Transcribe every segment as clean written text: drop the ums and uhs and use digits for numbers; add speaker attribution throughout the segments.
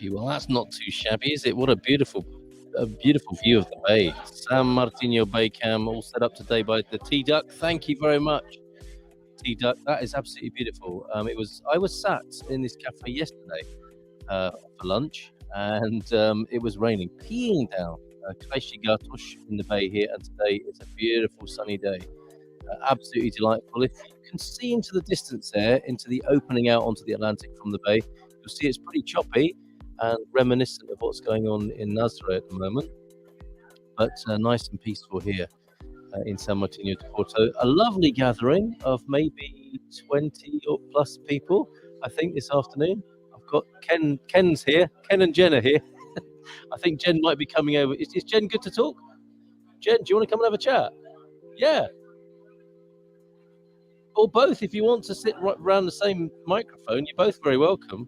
Speaker 1: Well, that's not too shabby, is it? What a beautiful view of the bay. Sao Martinho Bay cam, all set up today by the T-Duck. Thank you very much, T-Duck. That is absolutely beautiful. I was sat in this cafe yesterday for lunch, and it was raining, peeing down. Gatos in the bay here, and today it's a beautiful sunny day. Absolutely delightful. If you can see into the distance there, into the opening out onto the Atlantic from the bay, you'll see it's pretty choppy and reminiscent of what's going on in Nazaré at the moment, but nice and peaceful here in San Martinho de Porto. A lovely gathering of maybe 20 or plus people, I think, this afternoon. I've got Ken's here. Ken and Jen are here. I think Jen might be coming over. Is Jen good to talk? Jen, do you want to come and have a chat? Yeah. Or both, if you want to sit right around the same microphone, you're both very welcome.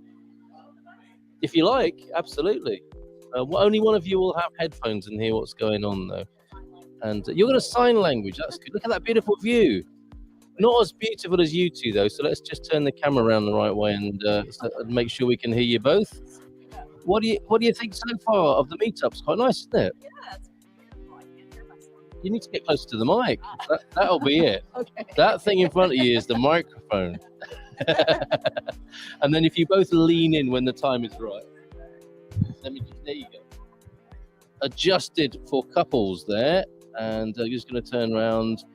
Speaker 1: If you like, absolutely. Only one of you will have headphones and hear what's going on, though. And you're going to sign language. That's good. Look at that beautiful view. Not as beautiful as you two, though. So let's just turn the camera around the right way and make sure we can hear you both. What do you think so far of the meetups? Quite nice, isn't it?
Speaker 2: Yeah, it's beautiful. I can't hear myself.
Speaker 1: You need to get closer to the mic. That'll be it.
Speaker 2: Okay.
Speaker 1: That thing in front of you is the microphone. And then if you both lean in when the time is right. There you go. Adjusted for couples there. And I'm just going to turn around.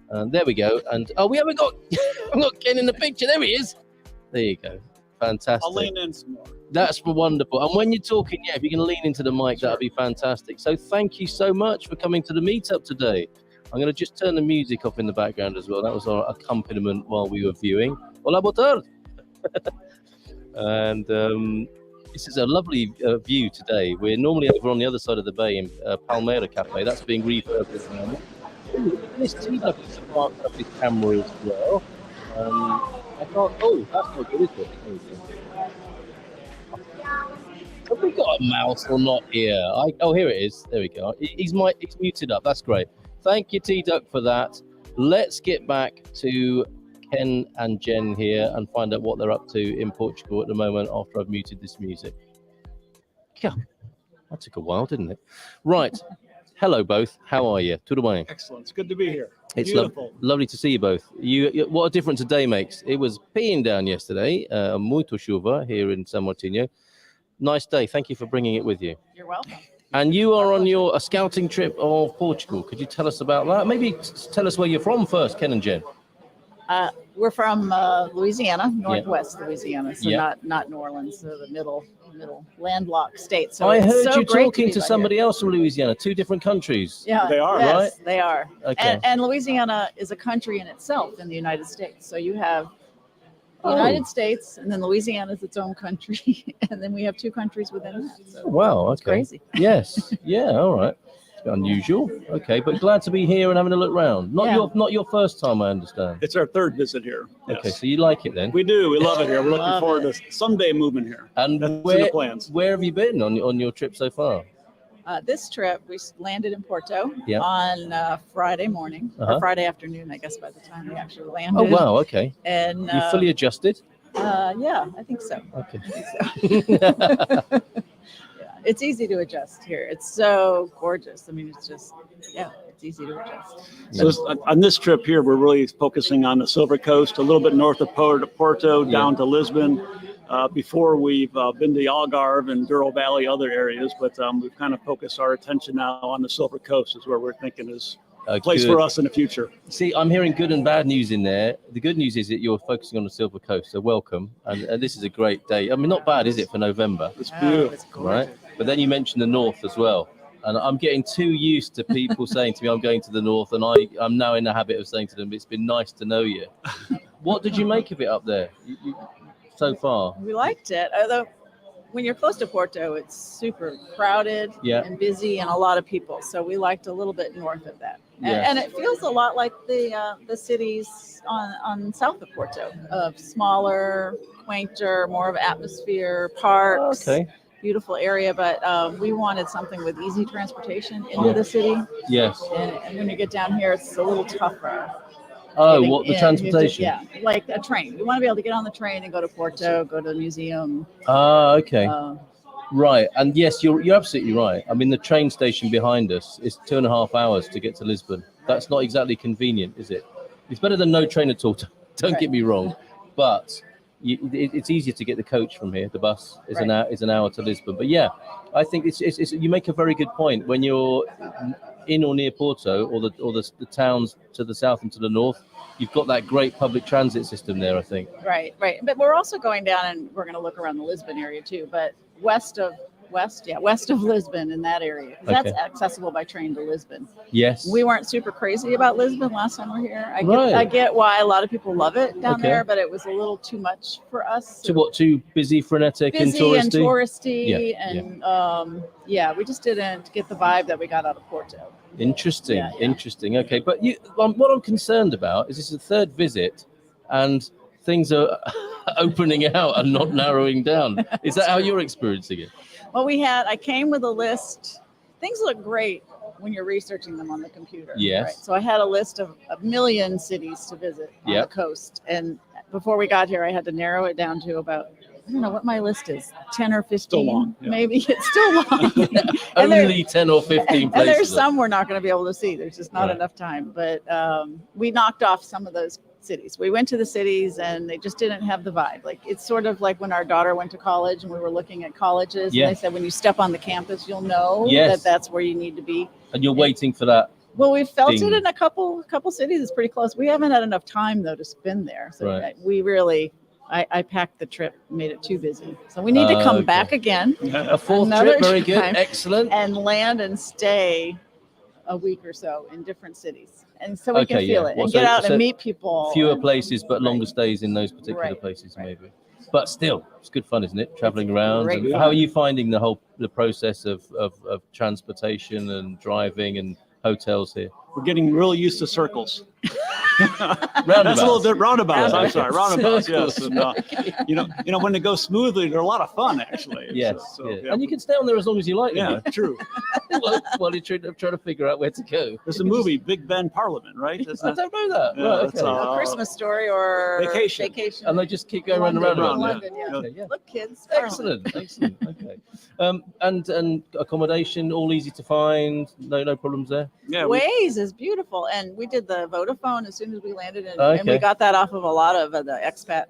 Speaker 1: And there we go. And we haven't got Ken in the picture. There he is. There you go. Fantastic.
Speaker 3: I'll lean in some more.
Speaker 1: That's wonderful. And when you're talking, if you can lean into the mic, that'd be fantastic. So thank you so much for coming to the meetup today. I'm going to just turn the music off in the background as well. That was our accompaniment while we were viewing. Hola, boa tarde. And this is a lovely view today. We're normally over on the other side of the bay in Palmeira Cafe. That's being refurbished at the moment. This T-Duck is parked up his camera as well. I can't. Oh, that's not good, is it? Have we got a mouse or not here? Here it is. There we go. He's muted up. That's great. Thank you, T-Duck, for that. Let's get back to Ken and Jen here and find out what they're up to in Portugal at the moment after I've muted this music. Yeah, that took a while, didn't it? Right. Hello, both. How are you? Tudo bem?
Speaker 3: Excellent. It's good to be here.
Speaker 1: It's
Speaker 3: beautiful.
Speaker 1: Lovely to see you both. What a difference a day makes. It was peeing down yesterday. Muito chuva here in San Martinho. Nice day. Thank you for bringing it with you.
Speaker 2: You're welcome.
Speaker 1: And you are on a scouting trip of Portugal. Could you tell us about that? Maybe tell us where you're from first, Ken and Jen.
Speaker 2: We're from Louisiana, Northwest Louisiana, so not New Orleans, so the middle landlocked state. So
Speaker 1: I heard you talking to somebody else from Louisiana, two different countries.
Speaker 2: Yeah,
Speaker 3: they are,
Speaker 2: yes,
Speaker 1: right?
Speaker 2: They are.
Speaker 1: Okay.
Speaker 2: And Louisiana is a country in itself in the United States. So you have the United States, and then Louisiana is its own country, and then we have two countries within that. So
Speaker 1: wow, okay.
Speaker 2: It's crazy.
Speaker 1: Yes, yeah, all right. Unusual. Okay, but glad to be here and having a look round. Not your first time, I understand.
Speaker 3: It's our third visit here.
Speaker 1: Okay,
Speaker 3: Yes.
Speaker 1: so you like it then?
Speaker 3: We do. We love it here. We're looking forward to someday moving here.
Speaker 1: And
Speaker 3: that's in the plans.
Speaker 1: Where have you been on your trip so far?
Speaker 2: This trip, we landed in Porto on Friday morning, or Friday afternoon, I guess, by the time we actually landed.
Speaker 1: Oh, wow, okay.
Speaker 2: And
Speaker 1: you fully adjusted?
Speaker 2: Yeah, I think so.
Speaker 1: Okay.
Speaker 2: It's easy to adjust here. It's so gorgeous. I mean, it's just, it's easy to adjust.
Speaker 3: So on this trip here, we're really focusing on the Silver Coast, a little bit north of Porto, down to Lisbon. Before we've been to Algarve and Douro Valley, other areas, but we've kind of focused our attention now on the Silver Coast is where we're thinking is a place for us in the future.
Speaker 1: See, I'm hearing good and bad news in there. The good news is that you're focusing on the Silver Coast, so welcome. And this is a great day. I mean, not bad, is it, for November?
Speaker 3: It's beautiful.
Speaker 2: It's gorgeous.
Speaker 1: Right? But then you mentioned the north as well. And I'm getting too used to people saying to me, I'm going to the north, and I'm now in the habit of saying to them, it's been nice to know you. What did you make of it up there so far?
Speaker 2: We liked it, although when you're close to Porto, it's super crowded and busy and a lot of people. So we liked a little bit north of that. And it feels a lot like the cities on south of Porto, of smaller, quainter, more of atmosphere, parks. Okay. Beautiful area, but we wanted something with easy transportation into the city.
Speaker 1: Yes.
Speaker 2: And when you get down here, it's a little tougher.
Speaker 1: Oh, what, the transportation?
Speaker 2: Yeah, like a train. We want to be able to get on the train and go to Porto, go to the museum.
Speaker 1: Ah, okay. Right, and yes, you're absolutely right. I mean, the train station behind us is 2.5 hours to get to Lisbon. That's not exactly convenient, is it? It's better than no train at all. Don't get me wrong, but it's easier to get the coach from here. The bus is an hour to Lisbon. But yeah, I think it's you make a very good point. When you're in or near Porto or the towns to the south and to the north, you've got that great public transit system there, I think.
Speaker 2: Right. But we're also going down, and we're going to look around the Lisbon area too. But west of Lisbon, in that area, because that's accessible by train to Lisbon.
Speaker 1: Yes.
Speaker 2: We weren't super crazy about Lisbon last time we were here. I get why a lot of people love it down there, but it was a little too much for us.
Speaker 1: Too busy, frenetic, and touristy?
Speaker 2: Yeah, we just didn't get the vibe that we got out of Porto.
Speaker 1: Interesting. Okay, but what I'm concerned about is this is the third visit, and things are opening out and not narrowing down. Is that how you're experiencing it?
Speaker 2: Well, I came with a list. Things look great when you're researching them on the computer.
Speaker 1: Yes.
Speaker 2: Right? So I had a list of a million cities to visit on the coast. And before we got here, I had to narrow it down to about, I don't know what my list is, 10 or 15.
Speaker 3: Still long. Yeah.
Speaker 2: Maybe it's still long.
Speaker 1: Only 10 or 15 places.
Speaker 2: And there's some we're not going to be able to see. There's just not enough time. But we knocked off some of those cities. We went to the cities and they just didn't have the vibe. Like, it's sort of like when our daughter went to college and we were looking at colleges and they said, when you step on the campus, you'll know that that's where you need to be.
Speaker 1: And you're waiting for that.
Speaker 2: Well, we felt it in a couple cities. It's pretty close. We haven't had enough time though to spend there. So we really, I packed the trip, made it too busy. So we need to come back again.
Speaker 1: A fourth trip, very good, excellent.
Speaker 2: And land and stay a week or so in different cities. And so we can feel it and get out and meet people.
Speaker 1: Fewer places, but longer stays in those particular places, maybe. But still, it's good fun, isn't it? Traveling around. How are you finding the process of transportation and driving and hotels here?
Speaker 3: We're getting really used to circles.
Speaker 1: Roundabouts.
Speaker 3: That's a little bit roundabouts. I'm sorry, roundabouts. Yes, and you know when they go smoothly, they're a lot of fun actually.
Speaker 1: Yes, and you can stay on there as long as you like.
Speaker 3: Yeah, true.
Speaker 1: While you're trying to figure out where to go.
Speaker 3: There's a movie, Big Ben Parliament, right?
Speaker 1: I don't know that.
Speaker 3: Yeah,
Speaker 2: a Christmas Story or
Speaker 3: Vacation,
Speaker 1: and they just keep going around.
Speaker 2: London, Look, kids.
Speaker 1: Excellent. Okay. And accommodation all easy to find. No problems there.
Speaker 3: Yeah,
Speaker 2: Waze is beautiful, and we did the Vodafone as soon as we landed, and we got that off of a lot of the expat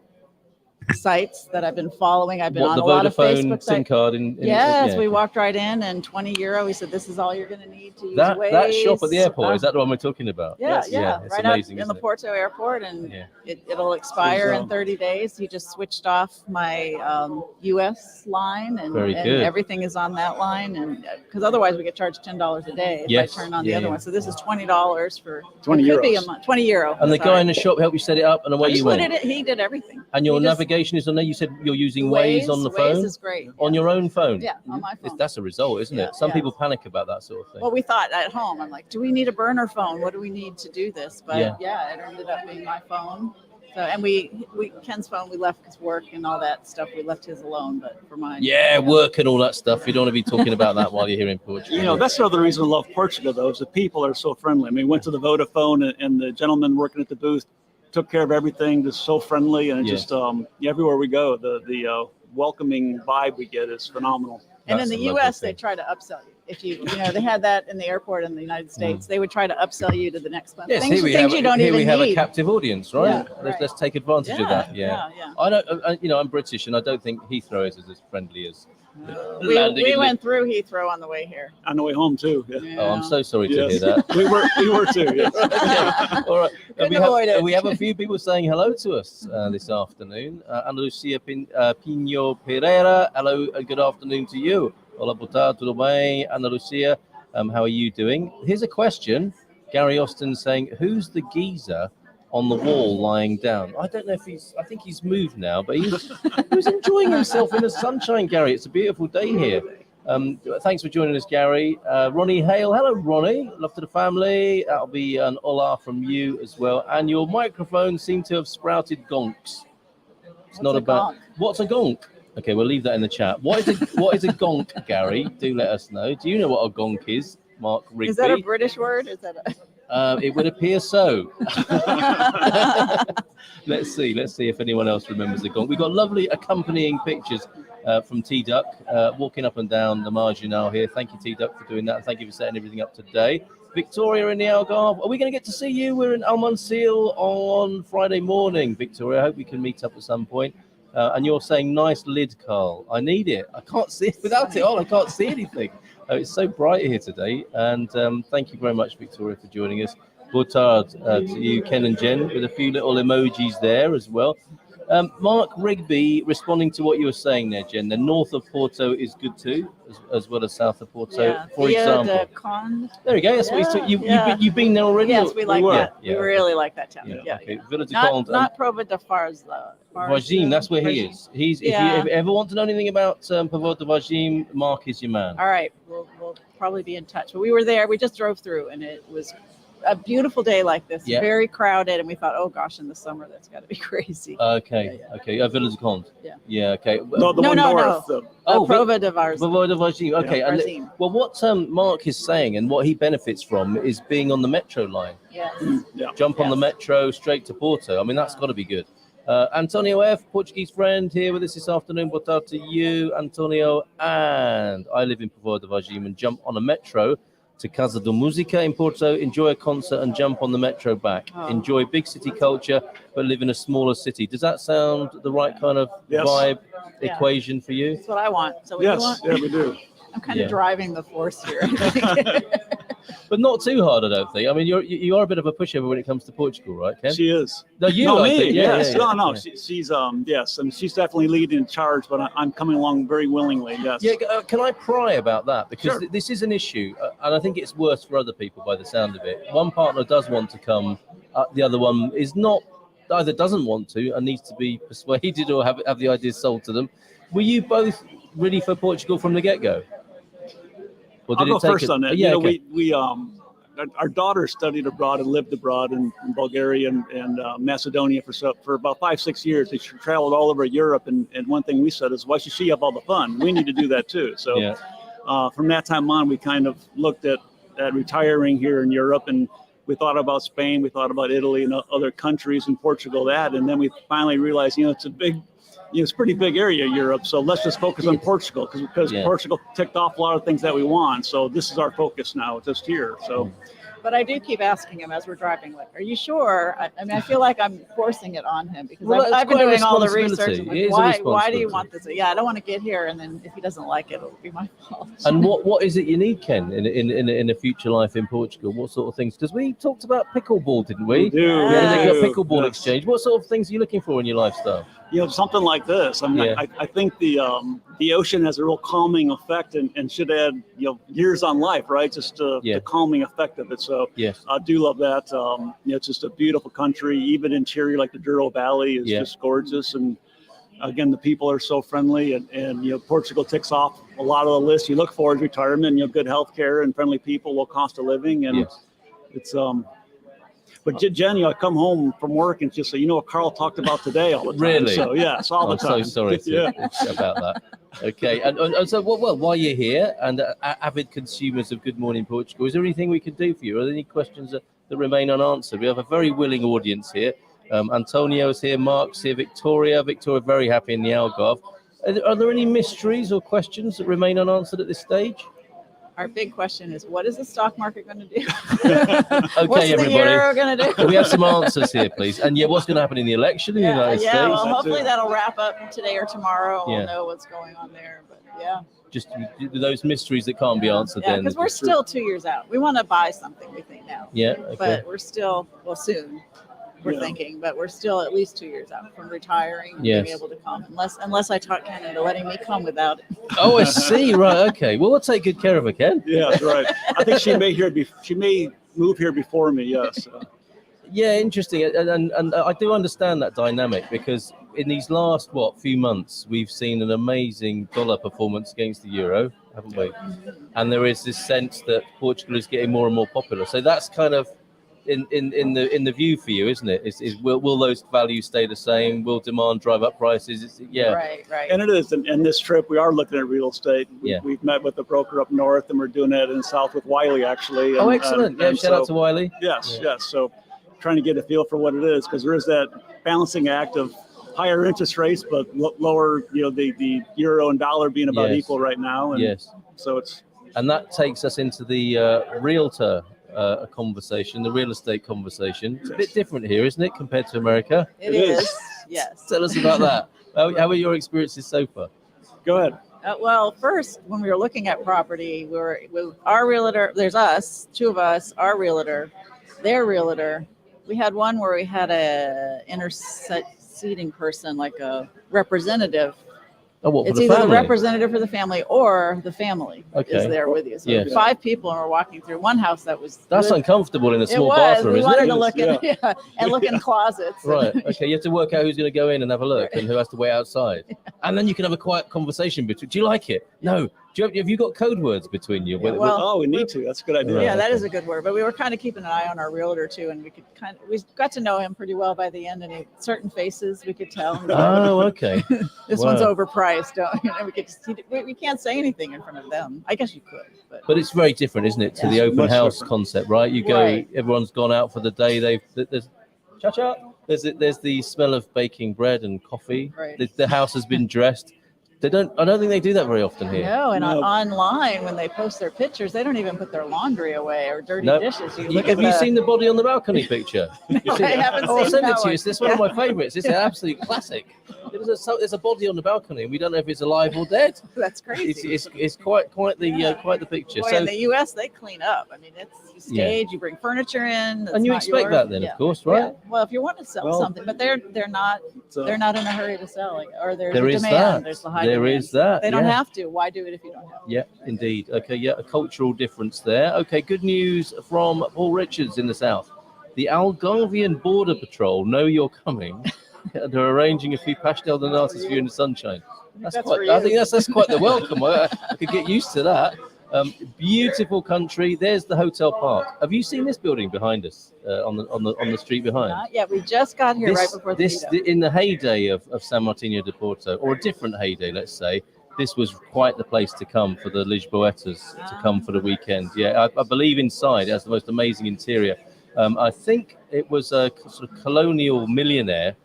Speaker 2: sites that I've been following. I've been on a lot of Facebook
Speaker 1: SIM card.
Speaker 2: We walked right in, and €20. He said, "This is all you're going to need to use Waze."
Speaker 1: That shop at the airport, is that the one we're talking about?
Speaker 2: Yeah,
Speaker 1: it's
Speaker 2: right
Speaker 1: amazing,
Speaker 2: in the Porto airport, and it'll expire in 30 days. He just switched off my US line, and everything is on that line, and because otherwise we get charged $10 a day if I turn on the other one. So this is $20 for
Speaker 3: €20
Speaker 2: a month, €20.
Speaker 1: And the guy in the shop helped you set it up, and away you went.
Speaker 2: He did everything.
Speaker 1: And your navigation is on there. You said you're using Waze on the phone.
Speaker 2: Waze is great.
Speaker 1: On your own phone.
Speaker 2: Yeah, on my phone.
Speaker 1: That's a result, isn't it? Some people panic about that sort of thing.
Speaker 2: Well, we thought at home, I'm like, do we need a burner phone? What do we need to do this? But it ended up being my phone. So, and we Ken's phone we left because work and all that stuff. We left his alone, but for mine.
Speaker 1: Yeah, work and all that stuff. You don't want to be talking about that while you're here in Portugal.
Speaker 3: You know, that's another reason I love Portugal, though, is the people are so friendly. I mean, went to the Vodafone and the gentleman working at the booth took care of everything, just so friendly, and just everywhere we go, the welcoming vibe we get is phenomenal.
Speaker 2: And in the U.S., they try to upsell you. If you they had that in the airport in the United States, they would try to upsell you to the next one.
Speaker 1: Yes,
Speaker 2: things you don't even need.
Speaker 1: Here we have a captive audience, right?
Speaker 2: Yeah,
Speaker 1: let's take advantage of that. Yeah. I don't. I'm British, and I don't think Heathrow is as friendly as.
Speaker 2: We went through Heathrow on the way here.
Speaker 3: On the way home too.
Speaker 2: Yeah.
Speaker 1: Oh, I'm so sorry to hear that.
Speaker 3: we were too. Yes.
Speaker 1: All right. We have a few people saying hello to us this afternoon. Ana Lucia Pinho Pereira. Hello, good afternoon to you. Hola, boa tarde, tudo bem? Ana Lucia, how are you doing? Here's a question. Gary Austin saying, "Who's the geezer on the wall lying down?" I don't know if I think he's moved now, but he was enjoying himself in the sunshine, Gary. It's a beautiful day here. Thanks for joining us, Gary. Ronnie Hale. Hello, Ronnie. Love to the family. That'll be an hola from you as well. And your microphone seemed to have sprouted gonks. What's a gonk? Okay, we'll leave that in the chat. What is a gonk, Gary? Do let us know. Do you know what a gonk is, Mark Rigby?
Speaker 2: Is that a British word? Is that
Speaker 1: it would appear so. Let's see if anyone else remembers the gonk. We've got lovely accompanying pictures. from T-Duck, walking up and down the Marginal here. Thank you, T-Duck, for doing that. And thank you for setting everything up today. Victoria in the Algarve. Are we going to get to see you? We're in Almonsil on Friday morning, Victoria. I hope we can meet up at some point. And you're saying nice lid, Carl. I need it. I can't see it without it on. I can't see anything. It's so bright here today. And thank you very much, Victoria, for joining us. Boa to you, Ken and Jen, with a few little emojis there as well. Mark Rigby, responding to what you were saying there, Jen, the north of Porto is good too, as well as south of Porto, for example. There you go. That's what you've been there already?
Speaker 2: Yes, we like that. We really like that town.
Speaker 1: Okay. Villa de
Speaker 2: not Prova de Fars, though.
Speaker 1: Vargem, that's where he is. If you ever want to know anything about Prova de Vargem, Mark is your man.
Speaker 2: All right. We'll probably be in touch. But we were there. We just drove through, and it was a beautiful day like this, very crowded, and we thought, oh gosh, in the summer that's got to be crazy.
Speaker 1: Okay. Villa de Conde. Okay.
Speaker 3: No, north.
Speaker 2: Prova de Varzim.
Speaker 1: Prova de Varzim. Okay.
Speaker 2: Varzim.
Speaker 1: Well, what Mark is saying and what he benefits from is being on the metro line.
Speaker 2: Yes.
Speaker 1: Jump on the metro straight to Porto. I mean, that's got to be good. Antonio F, Portuguese friend, here with us this afternoon. Boa tarde to you, Antonio. And I live in Prova de Varzim and jump on a metro to Casa da Música in Porto, enjoy a concert and jump on the metro back. Enjoy big city culture, but live in a smaller city. Does that sound the right kind of vibe equation for you?
Speaker 2: That's what I want. So what do you want?
Speaker 3: Yeah, we do.
Speaker 2: I'm kind of driving the force here.
Speaker 3: But
Speaker 1: not too hard, I don't think. I mean, you are a bit of a pushover when it comes to Portugal, right, Ken?
Speaker 3: She is.
Speaker 1: No, you.
Speaker 3: No,
Speaker 1: I
Speaker 3: me.
Speaker 1: think.
Speaker 3: Yes. No. She's yes, and she's definitely leading in charge. But I'm coming along very willingly. Yes.
Speaker 1: Yeah. Can I pry about that, because this is an issue, and I think it's worse for other people by the sound of it. One partner does want to come, the other one is not. Either doesn't want to and needs to be persuaded, or have the ideas sold to them. Were you both really for Portugal from the get-go?
Speaker 3: I'll go first on that. Yeah, we our daughter studied abroad and lived abroad in Bulgaria and Macedonia for about 5-6 years. She traveled all over Europe, and one thing we said is, why should she have all the fun? We need to do that too. So from that time on, we kind of looked at retiring here in Europe, and we thought about Spain, we thought about Italy and other countries, and Portugal, and then we finally realized, it's a pretty big area, Europe. So let's just focus on Portugal, because Portugal ticked off a lot of things that we want. So this is our focus now, just here. So.
Speaker 2: But I do keep asking him as we're driving, like, are you sure? I mean, I feel like I'm forcing it on him, because I've been doing all the research. Like, why do you want this? Yeah, I don't want to get here, and then if he doesn't like it, it'll be my fault.
Speaker 1: And what is it you need, Ken, in a future life in Portugal? What sort of things? Because we talked about pickleball, didn't we?
Speaker 3: We do.
Speaker 1: We had a pickleball exchange. What sort of things are you looking for in your lifestyle?
Speaker 3: Something like this. I mean, I think the ocean has a real calming effect and should add, years on life, right? Just the calming effect of it. So I do love that. It's just a beautiful country. Even interior, like the Douro Valley, is just gorgeous. And again, the people are so friendly, and Portugal ticks off a lot of the lists you look for is retirement, good health care and friendly people, low cost of living, and it's But Jen, I come home from work and just say, what Carl talked about today all the time.
Speaker 1: Really?
Speaker 3: So it's all the time.
Speaker 1: I'm so sorry about that. Okay, and so while you're here and avid consumers of Good Morning Portugal, is there anything we can do for you? Are there any questions that remain unanswered? We have a very willing audience here. Antonio's here, Mark's here, Victoria, very happy in the Algarve. Are there any mysteries or questions that remain unanswered at this stage?
Speaker 2: Our big question is, what is the stock market going to do?
Speaker 1: Okay,
Speaker 2: what's
Speaker 1: everybody.
Speaker 2: The euro going to do?
Speaker 1: We have some answers here, please. And what's going to happen in the election in the United States?
Speaker 2: Yeah, well, hopefully that'll wrap up today or tomorrow. We'll know what's going on there. But
Speaker 1: just those mysteries that can't be answered then.
Speaker 2: Because we're still 2 years out. We want to buy something, we think now.
Speaker 1: Yeah, okay.
Speaker 2: But we're still, soon. We're thinking, but we're still at least 2 years out from retiring and being able to come, unless I talk Ken into letting me come without it.
Speaker 1: Oh, I see. Right. Okay. Well, we'll take good care of her, Ken.
Speaker 3: Yeah, that's right. I think she may move here before me. Yes.
Speaker 1: Yeah, interesting. And I do understand that dynamic, because in these last few months, we've seen an amazing dollar performance against the euro, haven't we? Mm-hmm. And there is this sense that Portugal is getting more and more popular. So that's kind of in the view for you, isn't it? Is will those values stay the same? Will demand drive up prices?
Speaker 2: Right.
Speaker 3: And it is. And this trip, we are looking at real estate. We've met with the broker up north, and we're doing that in south with Wiley, actually.
Speaker 1: Oh, excellent! Shout out to Wiley.
Speaker 3: Yes. So trying to get a feel for what it is, because there is that balancing act of higher interest rates, but lower, the euro and dollar being about equal right now. And so
Speaker 1: and that takes us into the realtor conversation, the real estate conversation. It's a bit different here, isn't it, compared to America?
Speaker 2: It is. Yes.
Speaker 1: Tell us about that. How are your experiences so far?
Speaker 3: Go ahead.
Speaker 2: Well, first, when we were looking at property, we were with our realtor. There's us, two of us, our realtor, their realtor. We had one where we had a interceding person, like a representative.
Speaker 1: Oh, what,
Speaker 2: it's
Speaker 1: for the
Speaker 2: either
Speaker 1: family?
Speaker 2: the representative for the family or the family is there with you. So 5 people, and we're walking through one house that's
Speaker 1: uncomfortable in a small
Speaker 2: bathroom. We wanted to
Speaker 1: look
Speaker 2: in closets.
Speaker 1: Right. Okay. You have to work out who's going to go in and have a look and who has to wait outside, and then you can have a quiet conversation between. Do you like it? No. Have you got code words between you?
Speaker 3: We need to. That's a good idea.
Speaker 2: Yeah, that is a good word. But we were kind of keeping an eye on our realtor too, and we got to know him pretty well by the end. And certain faces we could tell.
Speaker 1: Oh, okay.
Speaker 2: This one's overpriced. We can't say anything in front of them. I guess you could,
Speaker 1: but it's very different, isn't it, to the open house concept, right? You go, everyone's gone out for the day. There's There's the smell of baking bread and coffee.
Speaker 2: Right.
Speaker 1: The house has been dressed. I don't think they do that very often here.
Speaker 2: No, and online when they post their pictures, they don't even put their laundry away or dirty dishes.
Speaker 1: Have you seen the body on the balcony picture?
Speaker 2: No, I haven't seen
Speaker 1: I'll send it to you.
Speaker 2: one.
Speaker 1: It's one of my favorites. It's an absolute classic. There's a body on the balcony, and we don't know if it's alive or dead.
Speaker 2: That's crazy.
Speaker 1: It's quite the picture.
Speaker 2: Boy,
Speaker 1: so
Speaker 2: in the U.S., they clean up. I mean, it's stage. You bring furniture in,
Speaker 1: and you expect that then, of course, right?
Speaker 2: Yeah. Well, if you want to sell something, but they're not in a hurry to sell it, or there's
Speaker 1: there
Speaker 2: a
Speaker 1: is
Speaker 2: demand.
Speaker 1: That.
Speaker 2: There's the high
Speaker 1: there
Speaker 2: demand.
Speaker 1: Is that.
Speaker 2: They don't have to. Why do it if you don't have to?
Speaker 1: Yeah, indeed. Okay, a cultural difference there. Okay, good news from Paul Richards in the south. The Algarvian Border Patrol know you're coming. They're arranging a few pastel donatas for you in the sunshine. I think that's quite the welcome. I could get used to that. Beautiful country. There's the hotel park. Have you seen this building behind us on the street behind?
Speaker 2: Not yet. We just got here right before
Speaker 1: in the heyday of Sao Martinho de Porto, or a different heyday, let's say. This was quite the place to come for the Lisboetas to come for the weekend. Yeah, I believe inside it has the most amazing interior. I think it was a sort of colonial millionaire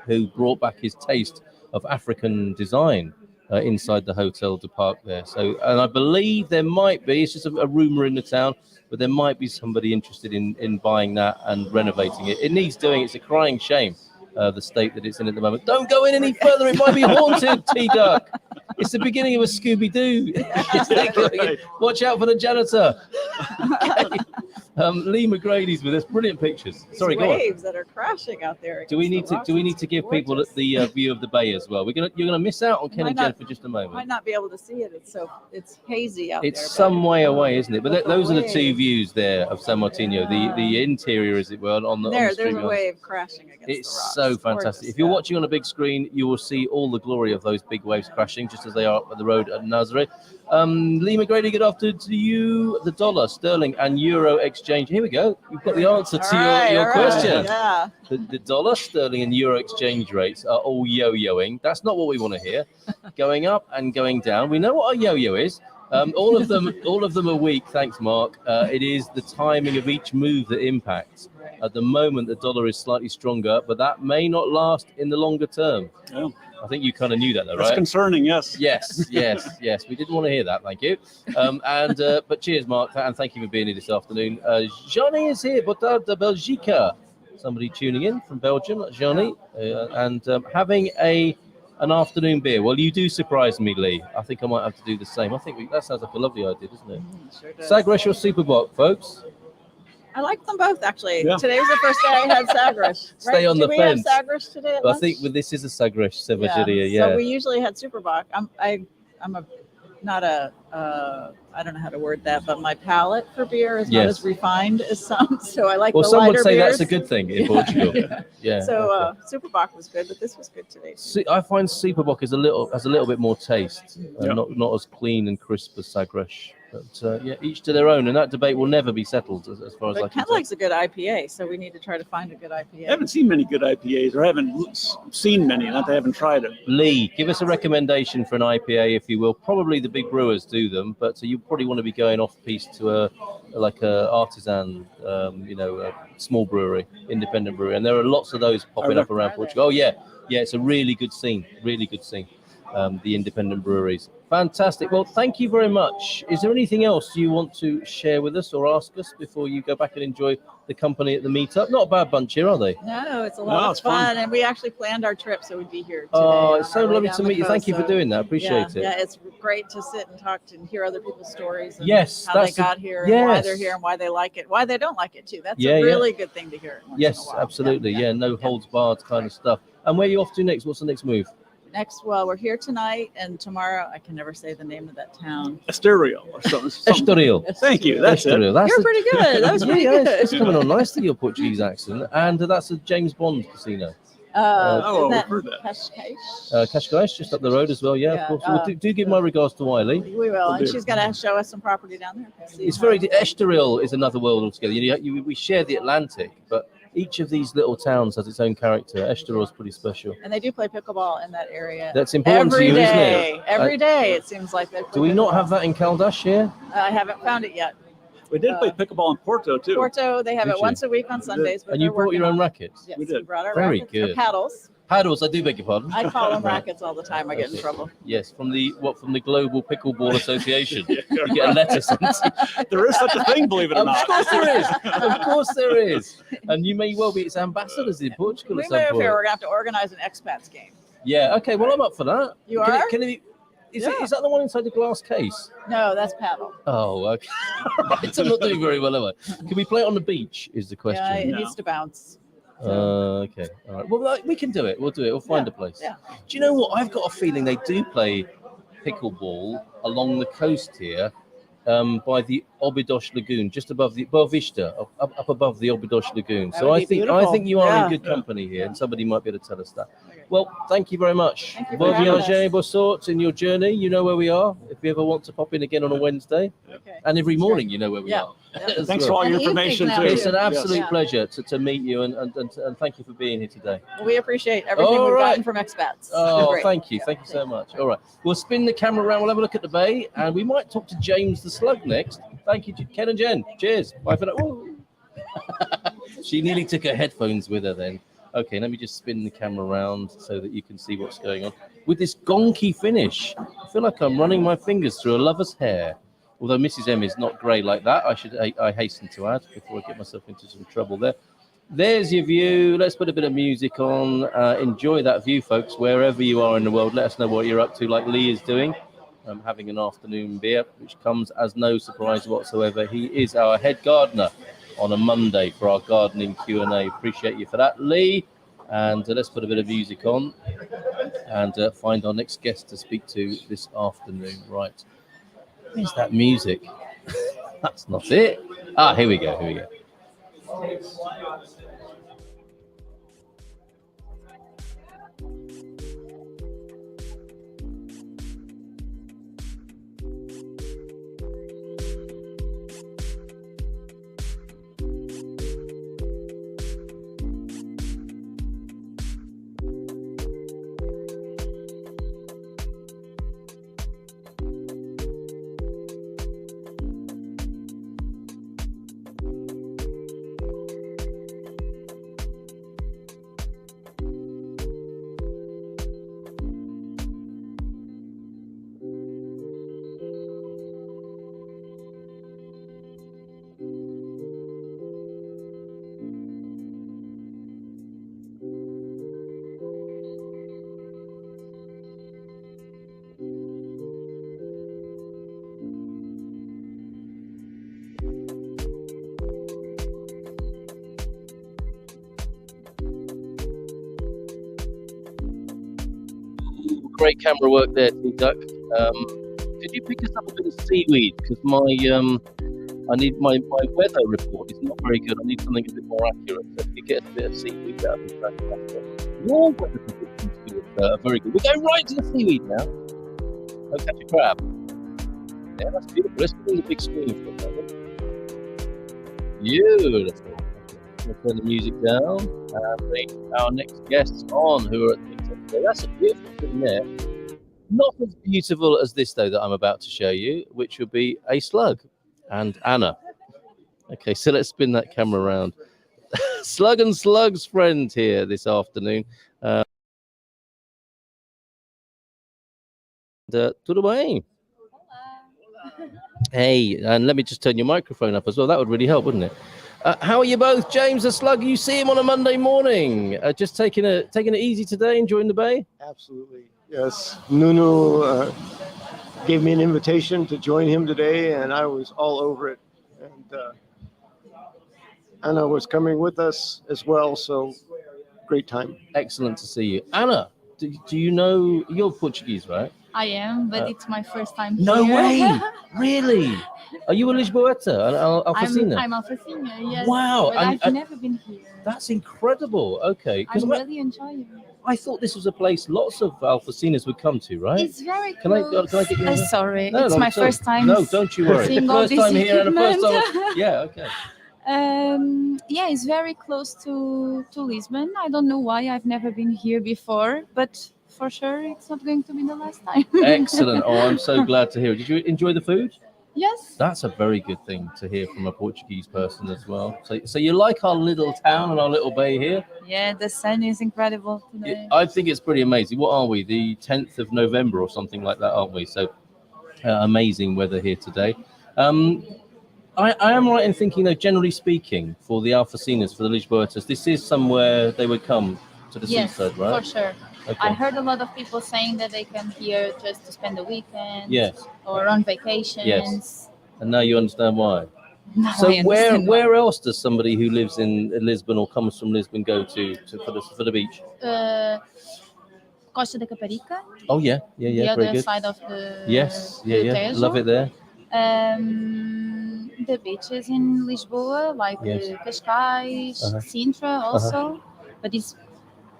Speaker 1: who brought back his taste of African design inside the Hotel de Parc there. So, and I believe there might be, it's just a rumor in the town, but there might be somebody interested in buying that and renovating it. It needs doing. It's a crying shame, the state that it's in at the moment. Don't go in any further. It might be haunted, T-Duck. It's the beginning of a Scooby-Doo. Watch out for the janitor. Okay. Lee McGrady's with us. Brilliant pictures. Sorry, go on.
Speaker 2: Waves that are crashing out there.
Speaker 1: Do we need to give people the view of the bay as well? You're gonna miss out on Ken and Jen for just a moment.
Speaker 2: Might not be able to see it. It's hazy out there.
Speaker 1: It's some way away, isn't it? But those are the two views there of San Martino. The interior, as it were, on the
Speaker 2: there's a wave crashing against the rocks.
Speaker 1: It's so fantastic. If you're watching on a big screen, you will see all the glory of those big waves crashing, just as they are up the road at Nazaré. Lee McGrady, good afternoon to you. The dollar, sterling, and euro exchange. Here we go. You've got the answer to your question.
Speaker 2: Yeah.
Speaker 1: The dollar, sterling, and euro exchange rates are all yo-yoing. That's not what we want to hear. Going up and going down. We know what a yo-yo is. All of them are weak. Thanks, Mark. It is the timing of each move that impacts. At the moment, the dollar is slightly stronger, but that may not last in the longer term.
Speaker 3: Yeah.
Speaker 1: I think you kind of knew that, though, right?
Speaker 3: That's concerning, yes.
Speaker 1: Yes. We didn't want to hear that, thank you. But cheers, Mark, and thank you for being here this afternoon. Johnny is here, Boa tarde, Belgica. Somebody tuning in from Belgium, Johnny, and having an afternoon beer. Well, you do surprise me, Lee. I think I might have to do the same. I think that sounds like a lovely idea, doesn't it?
Speaker 2: Sure does.
Speaker 1: Sagres or Superboc, folks?
Speaker 2: I like them both, actually.
Speaker 3: Yeah.
Speaker 2: Today was the first day I had Sagres.
Speaker 1: Stay on the fence.
Speaker 2: Did we have Sagres today at lunch?
Speaker 1: I think this is a Sagres Cervejeria, yeah.
Speaker 2: So we usually had Superboc. I don't know how to word that, but my palate for beer is not as refined as some. So I like the lighter beers.
Speaker 1: Well, some would say that's a good thing in Portugal. Yeah.
Speaker 2: So Superboc was good, but this was good today.
Speaker 1: I find Superboc has a little bit more taste, not as clean and crisp as Sagres. But each to their own, and that debate will never be settled as far as I can
Speaker 2: Ken
Speaker 1: tell.
Speaker 2: likes a good IPA, so we need to try to find a good IPA.
Speaker 3: I haven't seen many good IPAs, or haven't seen many, not that I haven't tried it.
Speaker 1: Lee, give us a recommendation for an IPA, if you will. Probably the big brewers do them, but you probably want to be going off piste to a artisan, a small brewery, independent brewery, and there are lots of those popping up around Portugal. Oh yeah, Yeah, it's a really good scene. Really good scene. The independent breweries. Fantastic. Well, thank you very much. Is there anything else you want to share with us or ask us before you go back and enjoy the company at the meetup? Not a bad bunch here, are they?
Speaker 2: No, it's a lot of fun. And we actually planned our trip, so we'd be here today.
Speaker 1: Oh, it's so lovely to meet you. Thank you for doing that. Appreciate it.
Speaker 2: Yeah, it's great to sit and talk and hear other people's stories. And
Speaker 1: yes,
Speaker 2: how they got here, and why they're here, and why they like it, why they don't like it too. That's a really good thing to hear.
Speaker 1: Yes, absolutely. Yeah, no holds barred kind of stuff. And where are you off to next? What's the next move?
Speaker 2: Well, we're here tonight, and tomorrow I can never say the name of that town.
Speaker 3: Estoril or something.
Speaker 1: Estoril.
Speaker 3: Thank you. That's
Speaker 1: Estoril.
Speaker 3: it.
Speaker 2: You're pretty good. That was pretty good.
Speaker 1: It's coming on nicely, your Portuguese accent. And that's a James Bond casino.
Speaker 3: We've heard that.
Speaker 1: Cascais, just up the road as well. Yeah, of course. Well, do give my regards to Wiley.
Speaker 2: We will, and she's going to show us some property down there.
Speaker 1: It's very Estoril is another world altogether. We share the Atlantic, but each of these little towns has its own character. Estoril is pretty special.
Speaker 2: And they do play pickleball in that area.
Speaker 1: That's important to you, isn't it?
Speaker 2: Every day, it seems like they play
Speaker 1: Do we not have that in Caldas here?
Speaker 2: I haven't found it yet.
Speaker 3: We did play pickleball in Porto, too.
Speaker 2: Porto, they have it once a week on Sundays. But
Speaker 1: and you brought your own rackets?
Speaker 2: Yes,
Speaker 3: we did.
Speaker 2: We brought our
Speaker 1: Very
Speaker 2: rackets.
Speaker 1: good.
Speaker 2: Paddles.
Speaker 1: Paddles, I do beg your pardon.
Speaker 2: I call them rackets all the time. I get in trouble.
Speaker 1: Yes, from the Global Pickleball Association. You get a letter sent.
Speaker 3: There is such a thing, believe it or not.
Speaker 1: Of course there is. Of course there is. And you may well be its ambassadors in Portugal.
Speaker 2: We move here. We're going to have to organize an expats game.
Speaker 1: Yeah. Okay. Well, I'm up for that.
Speaker 2: You are?
Speaker 1: Is that the one inside the glass case?
Speaker 2: No, that's paddle.
Speaker 1: Oh, okay. Right, I'm not doing very well, am I? Can we play it on the beach? Is the question.
Speaker 2: Yeah, it needs to bounce.
Speaker 1: Okay. All right. Well, we can do it. We'll do it. We'll find a place.
Speaker 2: Yeah.
Speaker 1: Do you know what? I've got a feeling they do play pickleball along the coast here, by the Óbidos Lagoon, just above the Boavista, up above the Óbidos Lagoon. So I think you are in good company here, and somebody might be able to tell us that.
Speaker 2: Okay.
Speaker 1: Well, thank you very much.
Speaker 2: Bon
Speaker 1: voyage, bon sort in your journey. You know where we are. If you ever want to pop in again on a Wednesday, and every morning, you know where we are.
Speaker 3: Thanks for all your information too.
Speaker 1: It's an absolute pleasure to meet you, and thank you for being here today.
Speaker 2: We appreciate everything we've gotten from expats.
Speaker 1: Oh, thank you so much. All right, we'll spin the camera around. We'll have a look at the bay, and we might talk to James the Slug next. Thank you, Ken and Jen. Cheers. Bye for now. She nearly took her headphones with her then. Okay, let me just spin the camera around so that you can see what's going on. With this gonky finish, I feel like I'm running my fingers through a lover's hair. Although Mrs. M is not grey like that, I hasten to add before I get myself into some trouble there. There's your view. Let's put a bit of music on. Enjoy that view, folks, wherever you are in the world. Let us know what you're up to, like Lee is doing. Having an afternoon beer, which comes as no surprise whatsoever. He is our head gardener on a Monday for our gardening Q&A. Appreciate you for that, Lee. And let's put a bit of music on and find our next guest to speak to this afternoon. Right. Where's that music? That's not it. Here we go. Great camera work there, T-Duck. Could you pick us up a bit of seaweed? Because I need my weather report is not very good. I need something a bit more accurate. So if you get a bit of seaweed, that would be fantastic. Your weather prediction is very good. We're going right to the seaweed now. Go catch a crab. Yeah, that's beautiful. Let's put it on the big screen for a moment. Beautiful. We'll turn the music down and bring our next guests on who are at the today. That's a beautiful thing there. Not as beautiful as this, though, that I'm about to show you, which would be a slug and Anna. Okay, so let's spin that camera around. Slug and Slug's friend here this afternoon. Tudo bem? Hey, and let me just turn your microphone up as well. That would really help, wouldn't it? How are you both, James the Slug? You see him on a Monday morning, just taking it easy today, enjoying the bay.
Speaker 4: Absolutely, yes. Nuno gave me an invitation to join him today, and I was all over it. And Anna was coming with us as well, so great time.
Speaker 1: Excellent to see you, Anna. Do you know you're Portuguese, right?
Speaker 5: I am, but it's my first time here.
Speaker 1: No way! Really? Are you a Lisboeta, an Alfacina?
Speaker 5: I'm Alfacina, yes.
Speaker 1: Wow!
Speaker 5: But I've never been here.
Speaker 1: That's incredible. Okay,
Speaker 5: I'm really enjoying it.
Speaker 1: I thought this was a place lots of Alfacinas would come to, right?
Speaker 5: It's very
Speaker 1: Can I
Speaker 5: close.
Speaker 1: get you?
Speaker 5: Sorry,
Speaker 1: No,
Speaker 5: it's my first time.
Speaker 1: No, don't you worry.
Speaker 5: Seeing
Speaker 1: The
Speaker 5: all
Speaker 1: first
Speaker 5: this
Speaker 1: time here and the first
Speaker 5: equipment.
Speaker 1: time. Yeah, okay.
Speaker 5: Yeah, it's very close to Lisbon. I don't know why. I've never been here before, but for sure it's not going to be the last time.
Speaker 1: Excellent. Oh, I'm so glad to hear it. Did you enjoy the food?
Speaker 5: Yes.
Speaker 1: That's a very good thing to hear from a Portuguese person as well. So you like our little town and our little bay here?
Speaker 5: Yeah, the sun is incredible today.
Speaker 1: I think it's pretty amazing. What are we? The 10th of November or something like that, aren't we? So amazing weather here today. I am right in thinking, though, generally speaking, for the Alfacinas, for the Lisboetas, this is somewhere they would come to the seaside, right?
Speaker 5: For sure.
Speaker 1: Okay.
Speaker 5: I heard a lot of people saying that they come here just to spend the weekend.
Speaker 1: Yes.
Speaker 5: Or on vacations.
Speaker 1: Yes. And now you understand why.
Speaker 5: Now
Speaker 1: So
Speaker 5: I understand
Speaker 1: where else does somebody who lives in Lisbon or comes from Lisbon go to for the beach?
Speaker 5: Costa da Caparica.
Speaker 1: Oh yeah,
Speaker 5: The
Speaker 1: very
Speaker 5: other
Speaker 1: good.
Speaker 5: side of the
Speaker 1: Yes,
Speaker 5: the
Speaker 1: yeah,
Speaker 5: Tejo.
Speaker 1: love it there.
Speaker 5: The beaches in Lisboa, like Cascais, Sintra also, but it's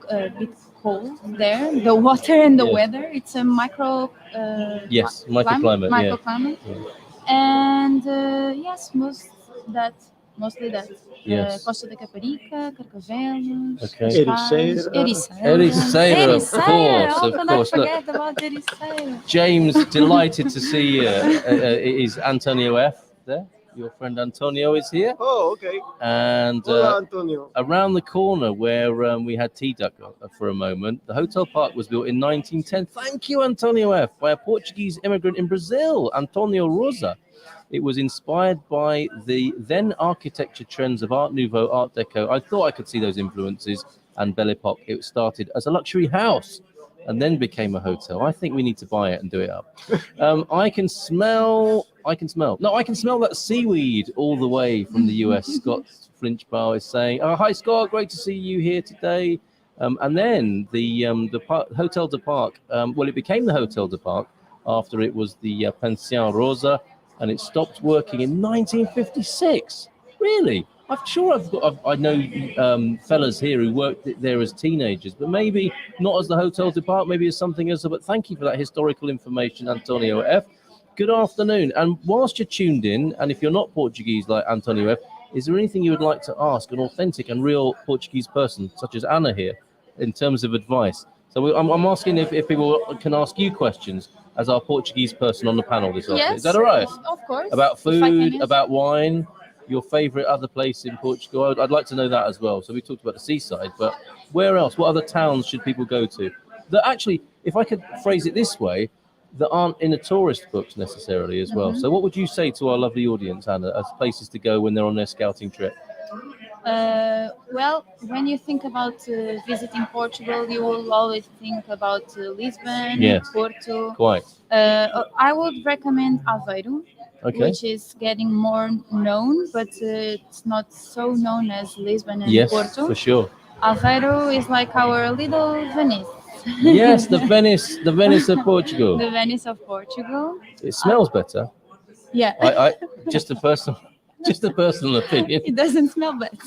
Speaker 5: a bit cold there. The water and the weather, it's a microclimate.
Speaker 1: Microclimate.
Speaker 5: And yes, mostly that.
Speaker 1: Yes.
Speaker 5: Costa da Caparica, Carcavelos,
Speaker 1: Okay.
Speaker 5: Ericeira,
Speaker 1: of course,
Speaker 5: How
Speaker 1: of
Speaker 5: can
Speaker 1: course.
Speaker 5: I forget about Ericeira?
Speaker 1: James, delighted to see you. Is Antonio F there? Your friend Antonio is here.
Speaker 4: Oh, okay.
Speaker 1: And
Speaker 4: Hola, Antonio.
Speaker 1: around the corner where we had Tea Duck for a moment, the Hotel Park was built in 1910. Thank you, Antonio F, by a Portuguese immigrant in Brazil, Antonio Rosa. It was inspired by the then architecture trends of Art Nouveau, Art Deco. I thought I could see those influences, and Belle Epoque. It started as a luxury house and then became a hotel. I think we need to buy it and do it up. I can smell that seaweed all the way from the US. Scott Flinchbar is saying, "Oh, hi Scott, great to see you here today." And then the Hotel de Parc. It became the Hotel de Parc after it was the Pension Rosa, and it stopped working in 1956. Really? I know fellas here who worked there as teenagers, but maybe not as the Hotel de Parc, maybe as something else. But thank you for that historical information, Antonio F. Good afternoon. And whilst you're tuned in, and if you're not Portuguese like Antonio F, is there anything you would like to ask an authentic and real Portuguese person, such as Anna here, in terms of advice? So I'm asking if people can ask you questions as our Portuguese person on the panel this afternoon. Is that all right?
Speaker 5: Of course.
Speaker 1: About food, about wine, your favourite other place in Portugal. I'd like to know that as well. So we talked about the seaside, but where else? What other towns should people go to? That actually, if I could phrase it this way, that aren't in the tourist books necessarily as well. So what would you say to our lovely audience, Anna, as places to go when they're on their scouting trip?
Speaker 5: Well, when you think about visiting Portugal, you will always think about Lisbon, Porto.
Speaker 1: Quite.
Speaker 5: I would recommend Aveiro, which is getting more known, but it's not so known as Lisbon and Porto.
Speaker 1: Yes, for sure.
Speaker 5: Aveiro is like our little Venice.
Speaker 1: Yes, the Venice of Portugal.
Speaker 5: The Venice of Portugal.
Speaker 1: It smells better.
Speaker 5: Yeah.
Speaker 1: I just a personal opinion.
Speaker 5: It doesn't smell bad.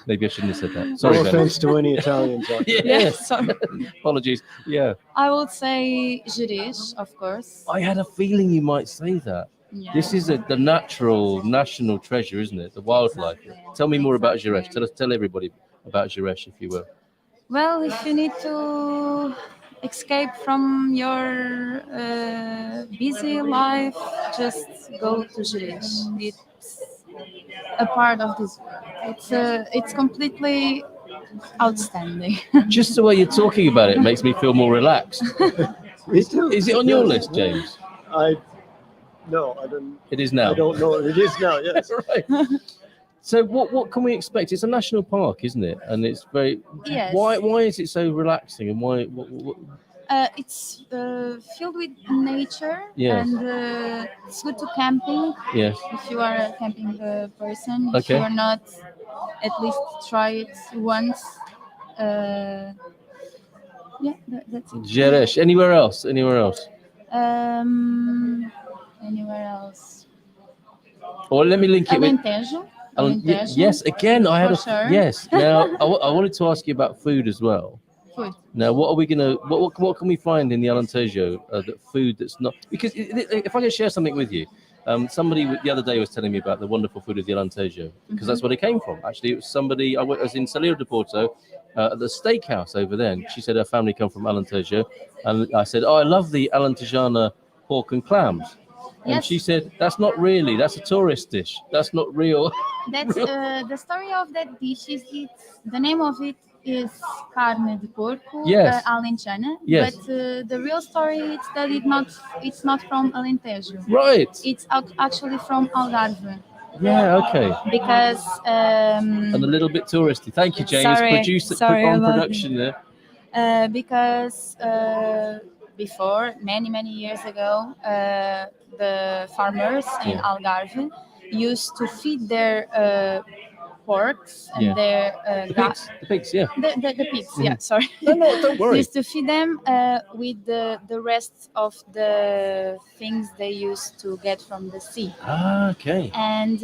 Speaker 1: Maybe I shouldn't have said that. Sorry,
Speaker 4: No offense to any Italians out there.
Speaker 1: Yes.
Speaker 5: Sorry.
Speaker 1: Apologies. Yeah.
Speaker 5: I would say Jerez, of course.
Speaker 1: I had a feeling you might say that.
Speaker 5: Yeah.
Speaker 1: This is the natural national treasure, isn't it? The wildlife. Tell me more about Jerez. Tell everybody about Jerez, if you will.
Speaker 5: Well, if you need to escape from your busy life, just go to Jerez. It's a part of this world. It's completely outstanding.
Speaker 1: Just the way you're talking about it makes me feel more relaxed.
Speaker 4: Me too.
Speaker 1: Is it on your
Speaker 4: Yes.
Speaker 1: list, James?
Speaker 4: No, I don't.
Speaker 1: It is now.
Speaker 4: I don't know. It is now. Yes.
Speaker 1: Right. So what can we expect? It's a national park, isn't it? And it's very.
Speaker 5: Yes.
Speaker 1: Why is it so relaxing? And why?
Speaker 5: It's filled with nature,
Speaker 1: Yes.
Speaker 5: and it's good to camping.
Speaker 1: Yes.
Speaker 5: If you are a camping person, if
Speaker 1: Okay.
Speaker 5: you are not, at least try it once. Yeah, that's it.
Speaker 1: Jerez. Anywhere else? Anywhere else?
Speaker 5: Anywhere else?
Speaker 1: Or let me link it with.
Speaker 5: Alentejo.
Speaker 1: Yes, again, I had
Speaker 5: For sure.
Speaker 1: yes. Now I wanted to ask you about food as well.
Speaker 5: Food.
Speaker 1: Now, what are we gonna? What can we find in the Alentejo? That food that's not because if I can share something with you, somebody the other day was telling me about the wonderful food of the Alentejo because that's where it came from. Actually, it was somebody I was in Salero de Porto, at the steakhouse over there, and she said her family come from Alentejo, and I said, oh, I love the Alentejana pork and clams. And
Speaker 5: Yes.
Speaker 1: she said, that's not really, that's a tourist dish. That's not real.
Speaker 5: That's the story of that dish. The name of it is carne de porco
Speaker 1: Yes.
Speaker 5: alentejana.
Speaker 1: Yes.
Speaker 5: But the real story is that it's not from Alentejo.
Speaker 1: Right.
Speaker 5: It's actually from Algarve.
Speaker 1: Yeah, okay.
Speaker 5: Because
Speaker 1: And a little bit touristy. Thank you, James.
Speaker 5: Sorry
Speaker 1: On
Speaker 5: about
Speaker 1: production there.
Speaker 5: because before many years ago, the farmers in
Speaker 1: Yeah.
Speaker 5: Algarve used to feed their porks and
Speaker 1: Yeah.
Speaker 5: their
Speaker 1: The pigs, yeah.
Speaker 5: the pigs. Yeah, sorry.
Speaker 1: No, don't worry.
Speaker 5: Used to feed them with the rest of the things they used to get from the sea,
Speaker 1: Ah, okay.
Speaker 5: and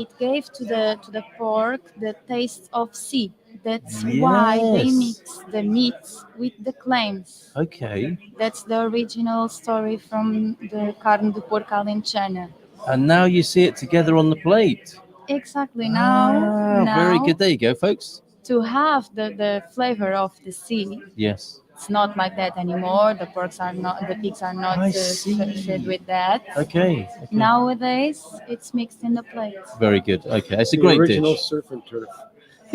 Speaker 5: it gave to the pork the taste of sea. That's why they
Speaker 1: Yes.
Speaker 5: mix the meat with the clams.
Speaker 1: Okay.
Speaker 5: That's the original story from the carne de porco alentejana.
Speaker 1: And now you see it together on the plate.
Speaker 5: Exactly. Now,
Speaker 1: Very good. There you go, folks.
Speaker 5: to have the flavor of the sea,
Speaker 1: Yes.
Speaker 5: it's not like that anymore. The pigs are not
Speaker 1: I see.
Speaker 5: fed with that.
Speaker 1: Okay.
Speaker 5: Nowadays, it's mixed in the plate.
Speaker 1: Very good. Okay. It's a
Speaker 4: The
Speaker 1: great
Speaker 4: original
Speaker 1: dish.
Speaker 4: surf and turf.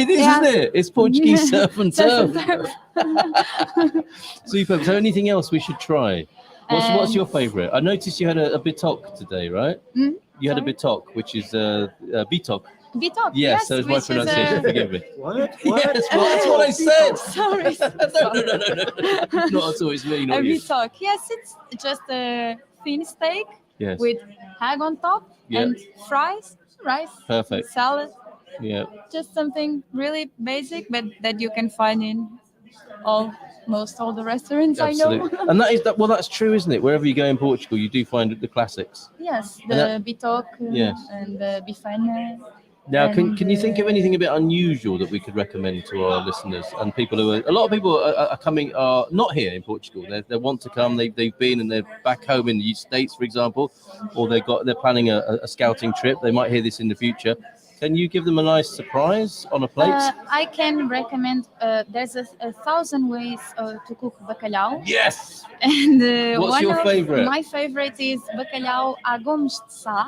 Speaker 1: It is,
Speaker 5: Yeah.
Speaker 1: isn't it? It's Portuguese surf and
Speaker 5: Surf
Speaker 1: turf.
Speaker 5: and
Speaker 1: Super. So anything else we should try? What's your
Speaker 5: And-
Speaker 1: favorite? I noticed you had a bitoc today, right? You had a
Speaker 5: Sorry?
Speaker 1: bitoc, which is bitoc.
Speaker 5: Bitok.
Speaker 1: Yes, that was my
Speaker 5: which is
Speaker 1: pronunciation. Forgive me.
Speaker 4: What?
Speaker 1: Yes, that's what I said.
Speaker 5: Sorry.
Speaker 1: No. Not at all. It's me,
Speaker 5: A
Speaker 1: not you.
Speaker 5: bitok. Yes, it's just a thin steak
Speaker 1: Yes.
Speaker 5: with egg on top
Speaker 1: Yeah.
Speaker 5: and fries, rice,
Speaker 1: Perfect.
Speaker 5: salad.
Speaker 1: Yeah.
Speaker 5: Just something really basic, but that you can find in almost all the restaurants
Speaker 1: Absolutely.
Speaker 5: I know.
Speaker 1: And that's true, isn't it? Wherever you go in Portugal, you do find the classics.
Speaker 5: Yes,
Speaker 1: And
Speaker 5: the bitok
Speaker 1: Yes.
Speaker 5: and the bifana.
Speaker 1: Now, can
Speaker 5: And,
Speaker 1: you think of anything a bit unusual that we could recommend to our listeners and people who a lot of people are coming are not here in Portugal. They want to come. They've been and they're back home in the States, for example, or they're planning a scouting trip. They might hear this in the future. Can you give them a nice surprise on a plate?
Speaker 5: I can recommend. There's a 1,000 ways to cook bacalhau.
Speaker 1: Yes.
Speaker 5: And
Speaker 1: What's
Speaker 5: one
Speaker 1: your
Speaker 5: of
Speaker 1: favorite?
Speaker 5: My favorite is bacalhau a gomes de sá,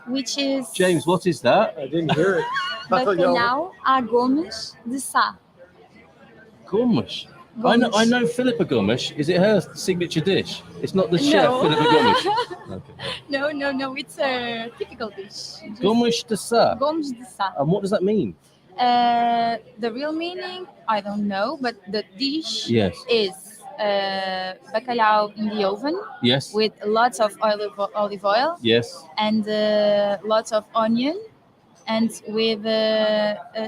Speaker 5: which is
Speaker 1: James, what is that?
Speaker 4: I didn't hear it.
Speaker 5: bacalhau a gomes de sá.
Speaker 1: Gomes.
Speaker 5: Gomes.
Speaker 1: I know Philippa Gomes. Is it her signature dish? It's not the chef,
Speaker 5: No.
Speaker 1: Philippa Gomes. Okay.
Speaker 5: No, it's a typical dish. Just
Speaker 1: Gomes de Sá.
Speaker 5: Gomes de sá.
Speaker 1: And what does that mean?
Speaker 5: The real meaning, I don't know, but the dish
Speaker 1: Yes.
Speaker 5: is bacalhau in the oven
Speaker 1: Yes.
Speaker 5: with lots of olive oil
Speaker 1: Yes.
Speaker 5: and lots of onion and with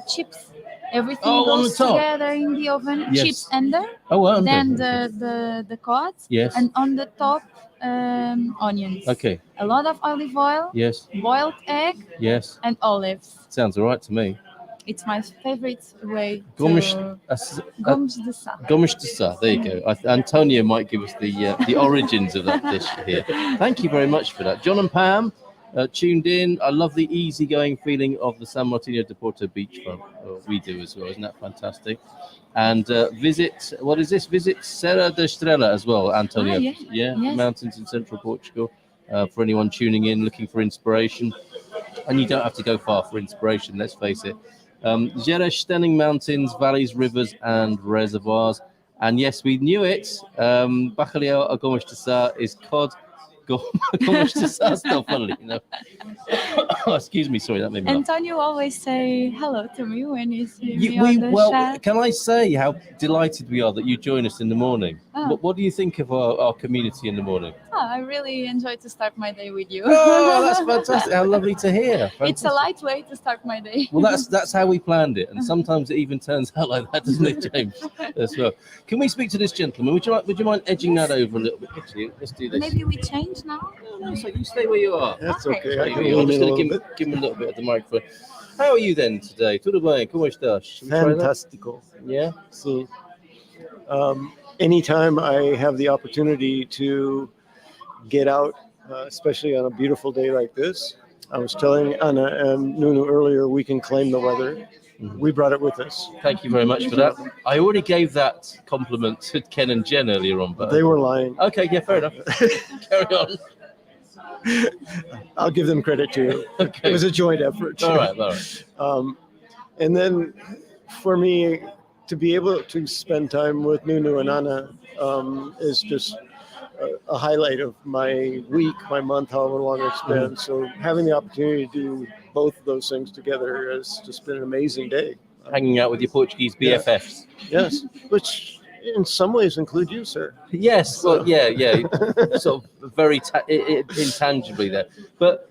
Speaker 5: chips. Everything
Speaker 1: Oh, on
Speaker 5: goes
Speaker 1: the top.
Speaker 5: together in the oven.
Speaker 1: Yes.
Speaker 5: Chips under,
Speaker 1: Oh, well. Okay.
Speaker 5: then the cod,
Speaker 1: Yes.
Speaker 5: and on the top onions.
Speaker 1: Okay.
Speaker 5: A lot of olive oil,
Speaker 1: Yes.
Speaker 5: boiled egg,
Speaker 1: Yes.
Speaker 5: and olives.
Speaker 1: Sounds all right to me.
Speaker 5: It's my favorite way
Speaker 1: Gomes
Speaker 5: to
Speaker 1: Gomes
Speaker 5: gomes de sá.
Speaker 1: de Sá. There you go. Antonio might give us the origins of that dish here. Thank you very much for that. John and Pam tuned in. I love the easygoing feeling of the San Martinho de Porto beachfront. We do as well. Isn't that fantastic? And visit, what is this? Visit Serra da Estrela as well, Antonio.
Speaker 5: Yeah.
Speaker 1: Yeah,
Speaker 5: Yes.
Speaker 1: mountains in central Portugal. For anyone tuning in, looking for inspiration. And you don't have to go far for inspiration, let's face it. Gera, stunning mountains, valleys, rivers, and reservoirs. And yes, we knew it. Bacalhau a gomas de sa is cod. Gomas de sa, still funnily, you know. Oh, excuse me, sorry, that made me laugh.
Speaker 5: Antonio always say hello to me when you see me on the
Speaker 1: Well,
Speaker 5: chat.
Speaker 1: can I say how delighted we are that you join us in the morning?
Speaker 5: Oh.
Speaker 1: What do you think of our community in the morning?
Speaker 5: Oh, I really enjoy to start my day with you.
Speaker 1: Oh, that's fantastic! How lovely to hear. Fantastic.
Speaker 5: It's a light way to start my day.
Speaker 1: Well, that's how we planned it, and sometimes it even turns out like that, doesn't it, James? As well. Can we speak to this gentleman? Would you mind edging that over a little bit? Actually, let's do this.
Speaker 5: Maybe we change now.
Speaker 1: No, so you stay where you are.
Speaker 4: That's
Speaker 5: Okay.
Speaker 4: okay. I can
Speaker 1: I'm
Speaker 4: lean
Speaker 1: just
Speaker 4: in a
Speaker 1: going
Speaker 4: little
Speaker 1: to
Speaker 4: bit.
Speaker 1: give him a little bit of the microphone. How are you then today? Tudo bem? Como estás? Should we try that?
Speaker 4: Fantastico.
Speaker 1: Yeah.
Speaker 4: So, anytime I have the opportunity to get out, especially on a beautiful day like this, I was telling Anna and Nunu earlier, we can claim the weather. We brought it with us.
Speaker 1: Thank you very much for that. I already gave that compliment to Ken and Jen earlier on, but
Speaker 4: They were lying.
Speaker 1: okay, yeah, fair enough. Carry on.
Speaker 4: I'll give them credit too.
Speaker 1: Okay.
Speaker 4: It was a joint effort.
Speaker 1: All right.
Speaker 4: And then for me, to be able to spend time with Nunu and Anna is just a highlight of my week, my month, however long it's been. So having the opportunity to do both of those things together has just been an amazing day.
Speaker 1: Hanging out with your Portuguese BFFs.
Speaker 4: Yes, which in some ways include you, sir.
Speaker 1: Yes, well, yeah, sort of very intangibly there. But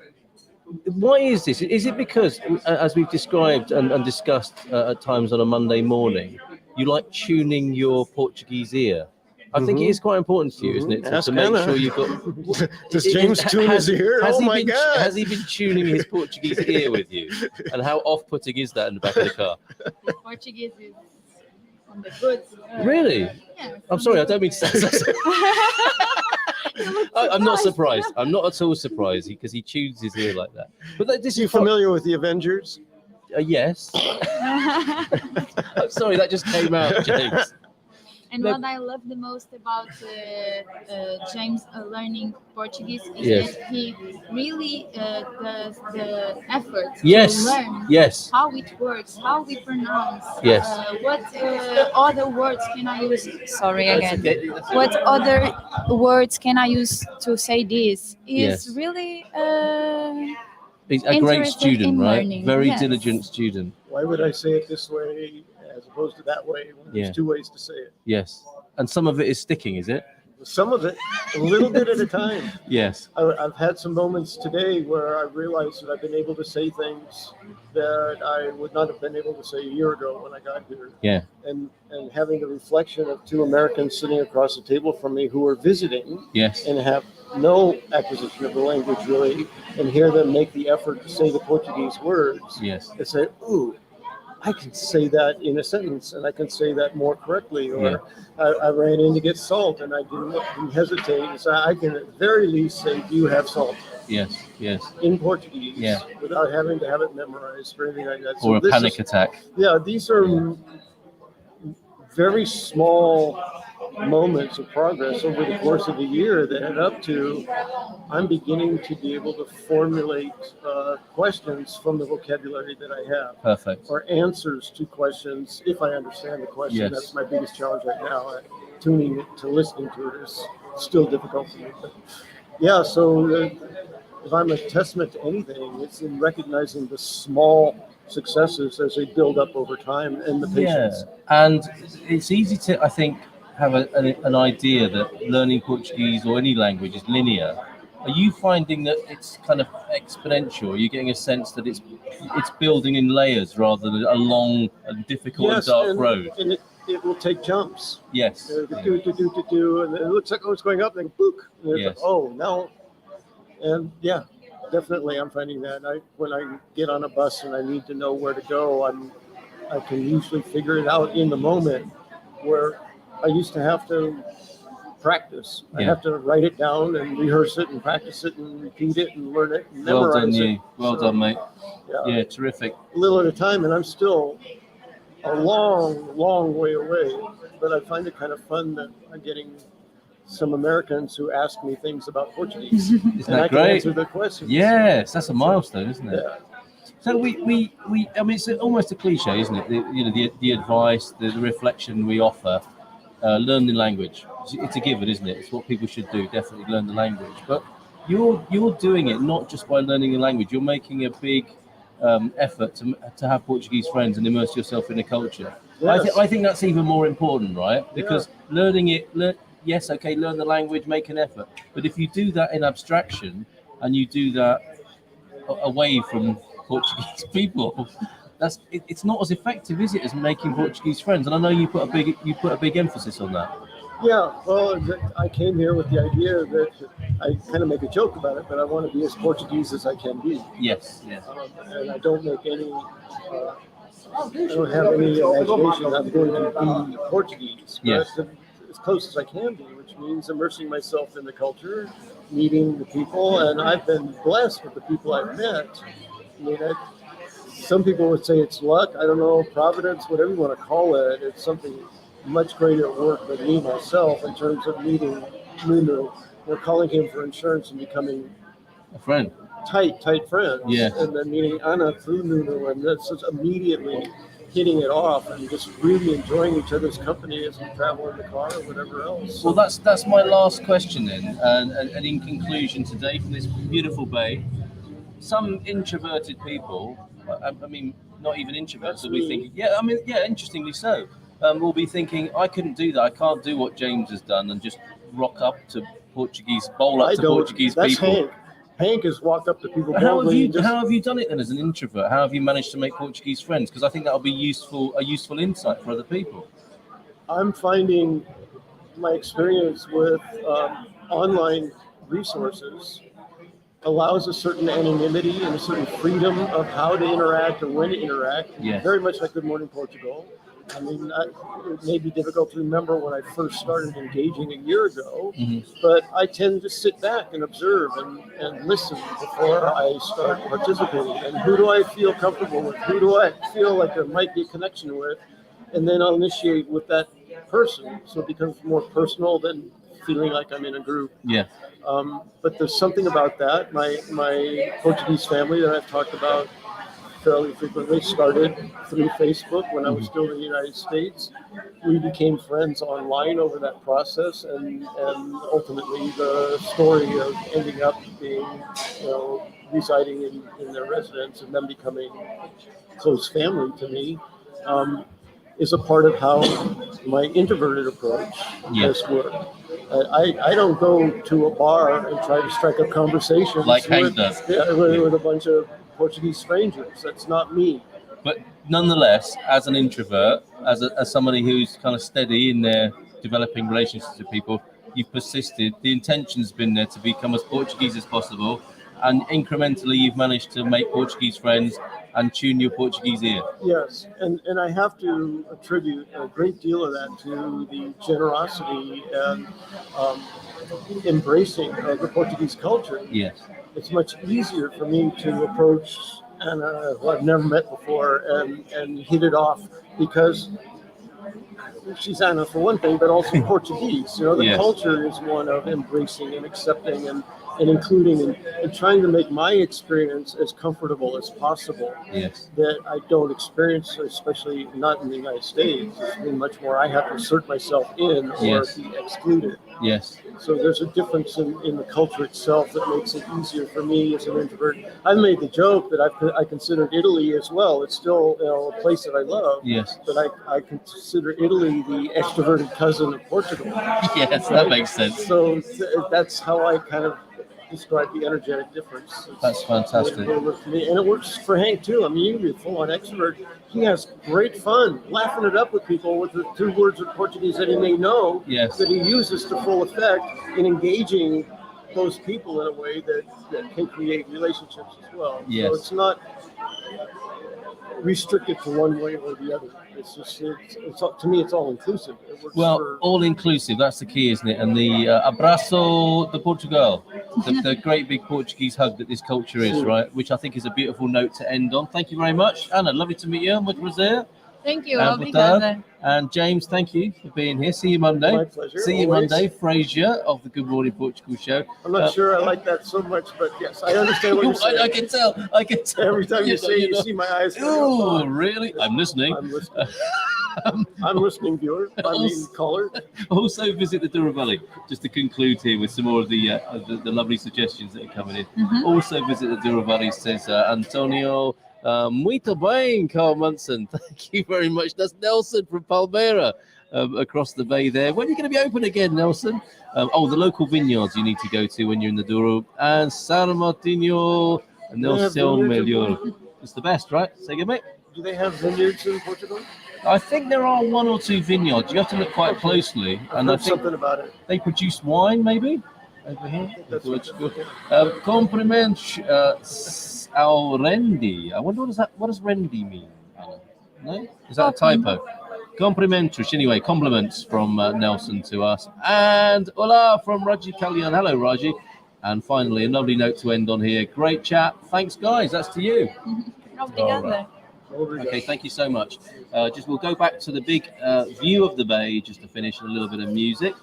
Speaker 1: why is this? Is it because, as we've described and discussed at times on a Monday morning, you like tuning your Portuguese ear? I think it is quite important to you, isn't it, to make sure you've got...
Speaker 4: Does James tune his ear? Oh my God!
Speaker 1: Has he been tuning his Portuguese ear with you? And how off-putting is that in the back of the car?
Speaker 5: Portuguese is on the good.
Speaker 1: Really?
Speaker 5: Yeah,
Speaker 1: I'm sorry, I don't mean to say I'm not surprised. I'm not at all surprised because he tunes his ear like that. But this
Speaker 4: Are you familiar with the Avengers?
Speaker 1: Yes. I'm sorry, that just came out, James.
Speaker 5: And what I love the most about James learning Portuguese is that he really does the effort to learn how it works, how we pronounce, what other words can I use? Sorry again. What other words can I use to say this? He's really
Speaker 1: he's a great student, right?
Speaker 5: Learning.
Speaker 1: Very diligent student.
Speaker 4: Why would I say it this way as opposed to that way when there's two ways to say it?
Speaker 1: Yes. And some of it is sticking, is it?
Speaker 4: Some of it, a little bit at a time.
Speaker 1: Yes.
Speaker 4: I've had some moments today where I realized that I've been able to say things that I would not have been able to say a year ago when I got here.
Speaker 1: Yeah.
Speaker 4: And having the reflection of two Americans sitting across the table from me who are visiting and have no acquisition of the language really, and hear them make the effort to say the Portuguese words.
Speaker 1: Yes.
Speaker 4: And say, ooh, I can say that in a sentence, and I can say that more correctly. Or I ran in to get salt, and I didn't hesitate. So I can at the very least say, "Do you have salt?"
Speaker 1: Yes.
Speaker 4: In Portuguese, without having to have it memorized or anything like that.
Speaker 1: Or a panic attack.
Speaker 4: Yeah, these are very small moments of progress over the course of the year that add up to I'm beginning to be able to formulate questions from the vocabulary that I have.
Speaker 1: Perfect.
Speaker 4: Or answers to questions if I understand the question.
Speaker 1: Yes.
Speaker 4: That's my biggest challenge right now. Tuning it to listening to it is still difficult for me. But yeah, so if I'm a testament to anything, it's in recognizing the small successes as they build up over time and the patience.
Speaker 1: Yeah, and it's easy to, I think, have an idea that learning Portuguese or any language is linear. Are you finding that it's kind of exponential? Are you getting a sense that it's building in layers rather than a long and difficult and dark road?
Speaker 4: And it will take jumps.
Speaker 1: Yes.
Speaker 4: And it looks like it's going up, and book. And it's like, oh, now. And yeah, definitely I'm finding that. When I get on a bus and I need to know where to go, I can usually figure it out in the moment, where I used to have to practice. I have to write it down and rehearse it and practice it and repeat it and learn it and memorize
Speaker 1: Well done,
Speaker 4: it.
Speaker 1: you. Well done, mate. Yeah, terrific.
Speaker 4: A little at a time, and I'm still a long, long way away. But I find it kind of fun that I'm getting some Americans who ask me things about Portuguese.
Speaker 1: Isn't that
Speaker 4: I
Speaker 1: great?
Speaker 4: can answer their questions.
Speaker 1: Yes, that's a milestone, isn't it?
Speaker 4: Yeah.
Speaker 1: So we I mean, it's almost a cliche, isn't it? The advice, the reflection we offer, learn the language. It's a given, isn't it? It's what people should do. Definitely learn the language. But you're doing it not just by learning the language. You're making a big effort to have Portuguese friends and immerse yourself in the culture.
Speaker 4: Yes.
Speaker 1: I think that's even more important, right? Because learning it, yes, okay, learn the language, make an effort. But if you do that in abstraction and you do that away from Portuguese people, it's not as effective, is it, as making Portuguese friends? And I know you put a big emphasis on that.
Speaker 4: Yeah, well, I came here with the idea that I kind of make a joke about it, but I want to be as Portuguese as I can be.
Speaker 1: Yes, yes.
Speaker 4: And I don't make any, I don't have any imagination I'm going to be Portuguese, but
Speaker 1: Yes.
Speaker 4: as close as I can be, which means immersing myself in the culture, meeting the people, and I've been blessed with the people I've met. I mean, some people would say it's luck, I don't know, providence, whatever you want to call it. It's something much greater at work than me myself in terms of meeting Nuno. We're calling him for insurance and becoming
Speaker 1: A friend.
Speaker 4: tight friends.
Speaker 1: Yeah.
Speaker 4: And then meeting Anna through Nuno, and that's just immediately hitting it off and just really enjoying each other's company as we travel in the car or whatever else.
Speaker 1: Well, that's my last question then. And in conclusion today from this beautiful bay, some introverted people, I mean, not even introverts, will be thinking, interestingly so, will be thinking, I couldn't do that. I can't do what James has done and just rock up to Portuguese
Speaker 4: That's
Speaker 1: people.
Speaker 4: Hank. Hank has walked up to people.
Speaker 1: How have you done it then as an introvert? How have you managed to make Portuguese friends? Because I think that'll be a useful insight for other people.
Speaker 4: I'm finding my experience with online resources allows a certain anonymity and a certain freedom of how to interact and when to interact.
Speaker 1: Yes.
Speaker 4: Very much like Good Morning Portugal. I mean, it may be difficult to remember when I first started engaging a year ago, but I tend to sit back and observe and listen before I start participating. And who do I feel comfortable with? Who do I feel like there might be a connection with? And then I'll initiate with that person. So it becomes more personal than feeling like I'm in a group.
Speaker 1: Yeah.
Speaker 4: But there's something about that. My Portuguese family that I've talked about fairly frequently started through Facebook when I was still in the United States. We became friends online over that process, and ultimately the story of ending up being, residing in their residence and them becoming close family to me, is a part of how my introverted approach has worked. I don't go to a bar and try to strike up conversations
Speaker 1: like Hank does.
Speaker 4: with a bunch of Portuguese strangers. That's not me.
Speaker 1: But nonetheless, as an introvert, as somebody who's kind of steady in their developing relationships with people, you've persisted. The intention's been there to become as Portuguese as possible, and incrementally you've managed to make Portuguese friends and tune your Portuguese ear.
Speaker 4: Yes, and I have to attribute a great deal of that to the generosity and embracing of the Portuguese culture.
Speaker 1: Yes.
Speaker 4: It's much easier for me to approach Anna, who I've never met before, and hit it off because she's Anna for one thing, but also Portuguese. The culture is one of embracing and accepting and including and trying to make my experience as comfortable as possible.
Speaker 1: Yes.
Speaker 4: That I don't experience, especially not in the United States. It's been much more I have to assert myself in or be excluded.
Speaker 1: Yes.
Speaker 4: So there's a difference in the culture itself that makes it easier for me as an introvert. I've made the joke that I considered Italy as well. It's still a place that I love.
Speaker 1: Yes.
Speaker 4: But I consider Italy the extroverted cousin of Portugal.
Speaker 1: Yes, that makes sense.
Speaker 4: So that's how I kind of describe the energetic difference.
Speaker 1: That's fantastic.
Speaker 4: It works for me. And it works for Hank too. I mean, you can be a full-on extrovert. He has great fun laughing it up with people with the 2 words of Portuguese that he may know that he uses to full effect in engaging those people in a way that can create relationships as well.
Speaker 1: Yes.
Speaker 4: So it's not restricted to one way or the other. It's just, to me, it's all inclusive. It works
Speaker 1: all inclusive. That's the key, isn't it? And the abraço de Portugal, the great big Portuguese hug that this culture is, right? Which I think is a beautiful note to end on. Thank you very much, Anna. Lovely to meet you. Muito prazer.
Speaker 5: Thank you.
Speaker 1: Boa
Speaker 5: Obrigada.
Speaker 1: tarde. And James, thank you for being here. See you Monday.
Speaker 4: My pleasure.
Speaker 1: See you
Speaker 4: always.
Speaker 1: Monday. Fraser of the Good Morning Portugal show.
Speaker 4: I'm not sure I like that so much, but yes, I understand what you're saying.
Speaker 1: I can tell. I can tell.
Speaker 4: Every time you say, you
Speaker 1: know.
Speaker 4: see my eyes.
Speaker 1: Oh, really? I'm listening.
Speaker 4: I'm listening. I'm listening, viewer. I mean, caller.
Speaker 1: Also visit the Douro Valley, just to conclude here with some more of the lovely suggestions that are coming in.
Speaker 5: Mhm.
Speaker 1: Also visit the Douro Valley, says Antonio. Muito bem, Carl Munson. Thank you very much. That's Nelson from Palmeira, across the bay there. When are you going to be open again, Nelson? The local vineyards you need to go to when you're in the Douro. And Sao Martinho no
Speaker 4: have
Speaker 1: Seu
Speaker 4: vineyards in
Speaker 1: Melhor.
Speaker 4: Portugal?
Speaker 1: It's the best, right? Say again, mate.
Speaker 4: Do they have vineyards in Portugal?
Speaker 1: I think there are one or two vineyards. You have to look quite closely.
Speaker 4: I've
Speaker 1: And I
Speaker 4: heard
Speaker 1: think
Speaker 4: something about it.
Speaker 1: they produce wine, maybe, over here.
Speaker 4: That's
Speaker 1: Portugal.
Speaker 4: okay.
Speaker 1: Compliments ao Rendi. I wonder what does Rendi mean? No? Is that a typo? Complimentary. Anyway, compliments from Nelson to us. And hola from Raji Kalyan. Hello, Raji. And finally, a lovely note to end on here. Great chat. Thanks, guys. That's to you.
Speaker 5: Obrigada.
Speaker 1: Okay, thank you so much. We'll go back to the big view of the bay just to finish, and a little bit of music.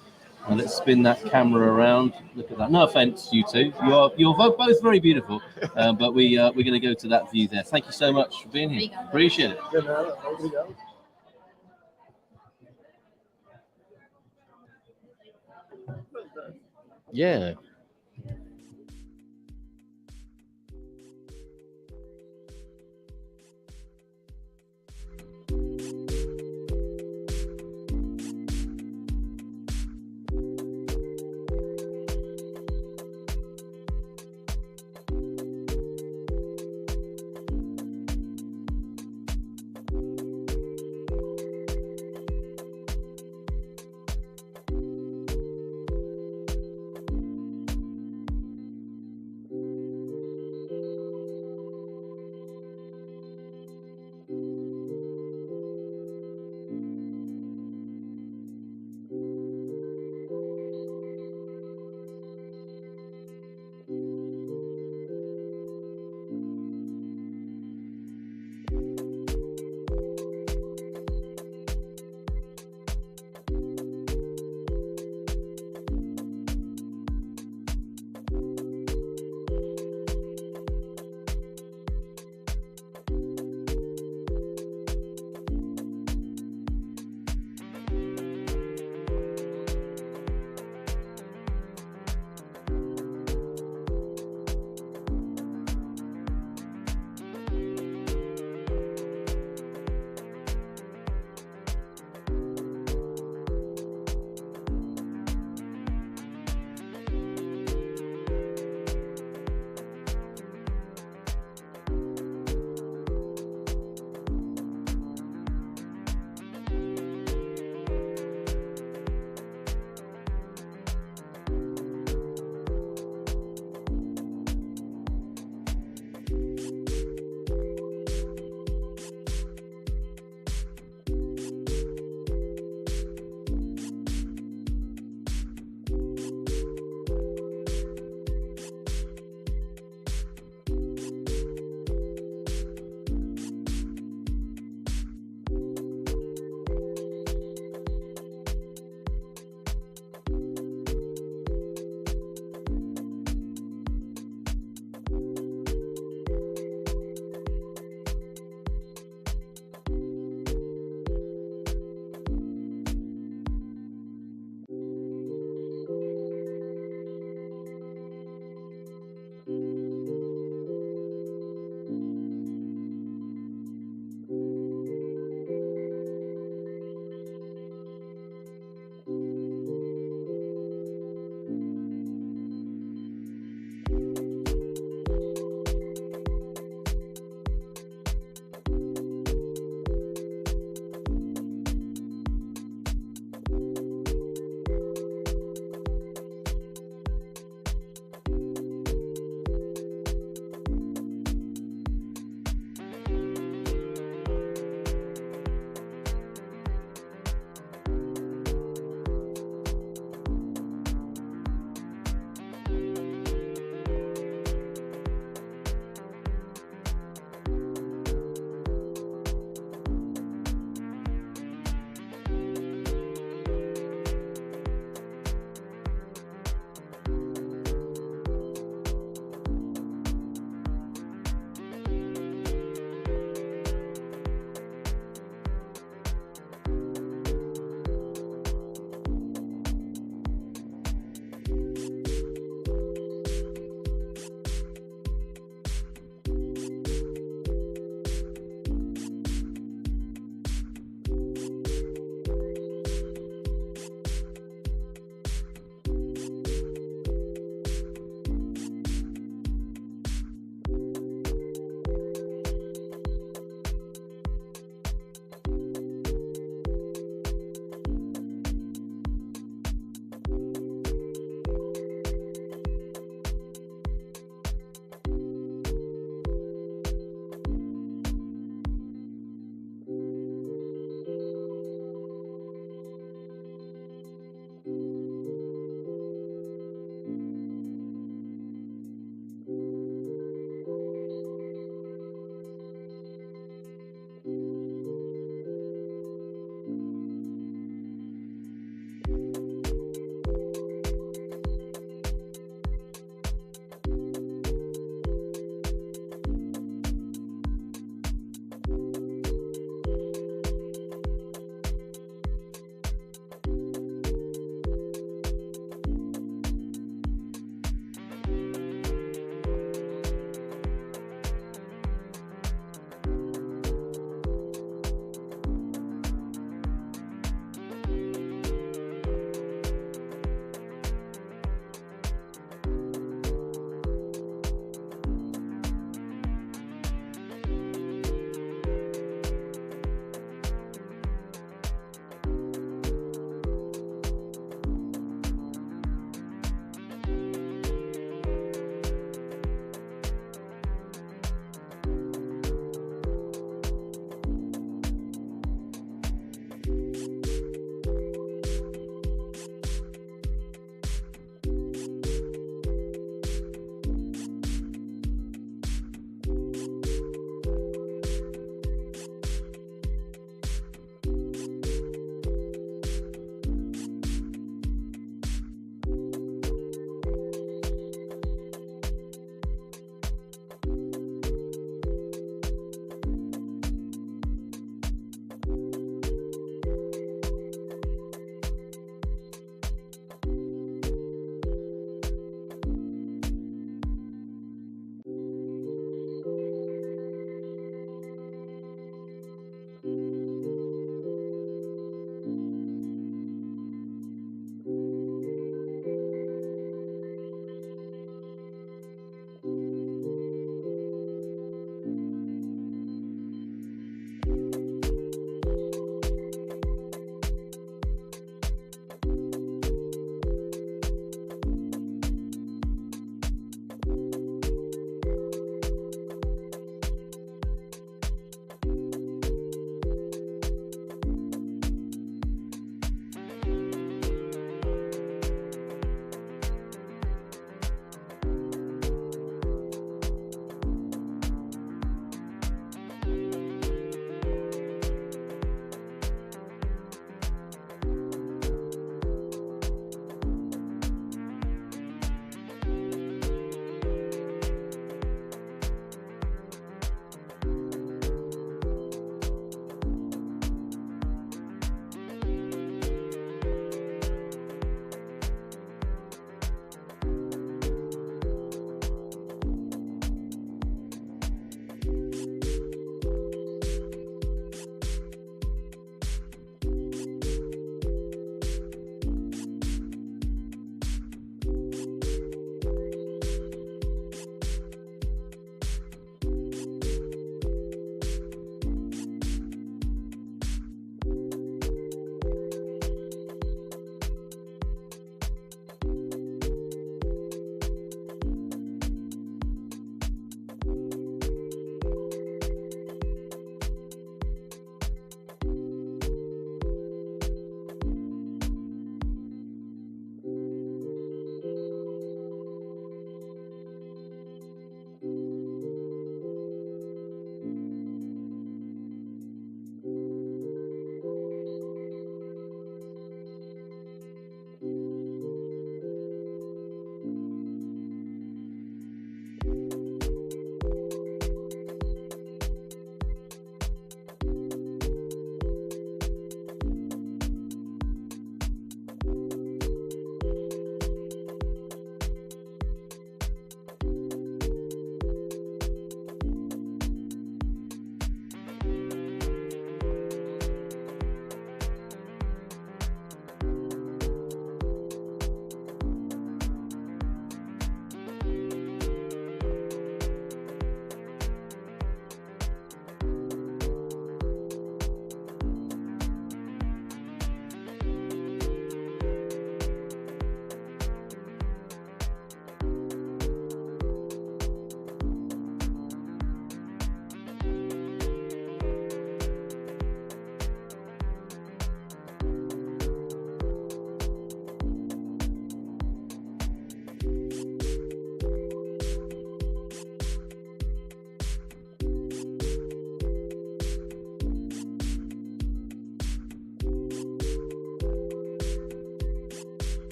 Speaker 1: And let's spin that camera around. Look at that. No offense, you two. You're both very beautiful, but we're going to go to that view there. Thank you so much for being here. Appreciate it. Yeah.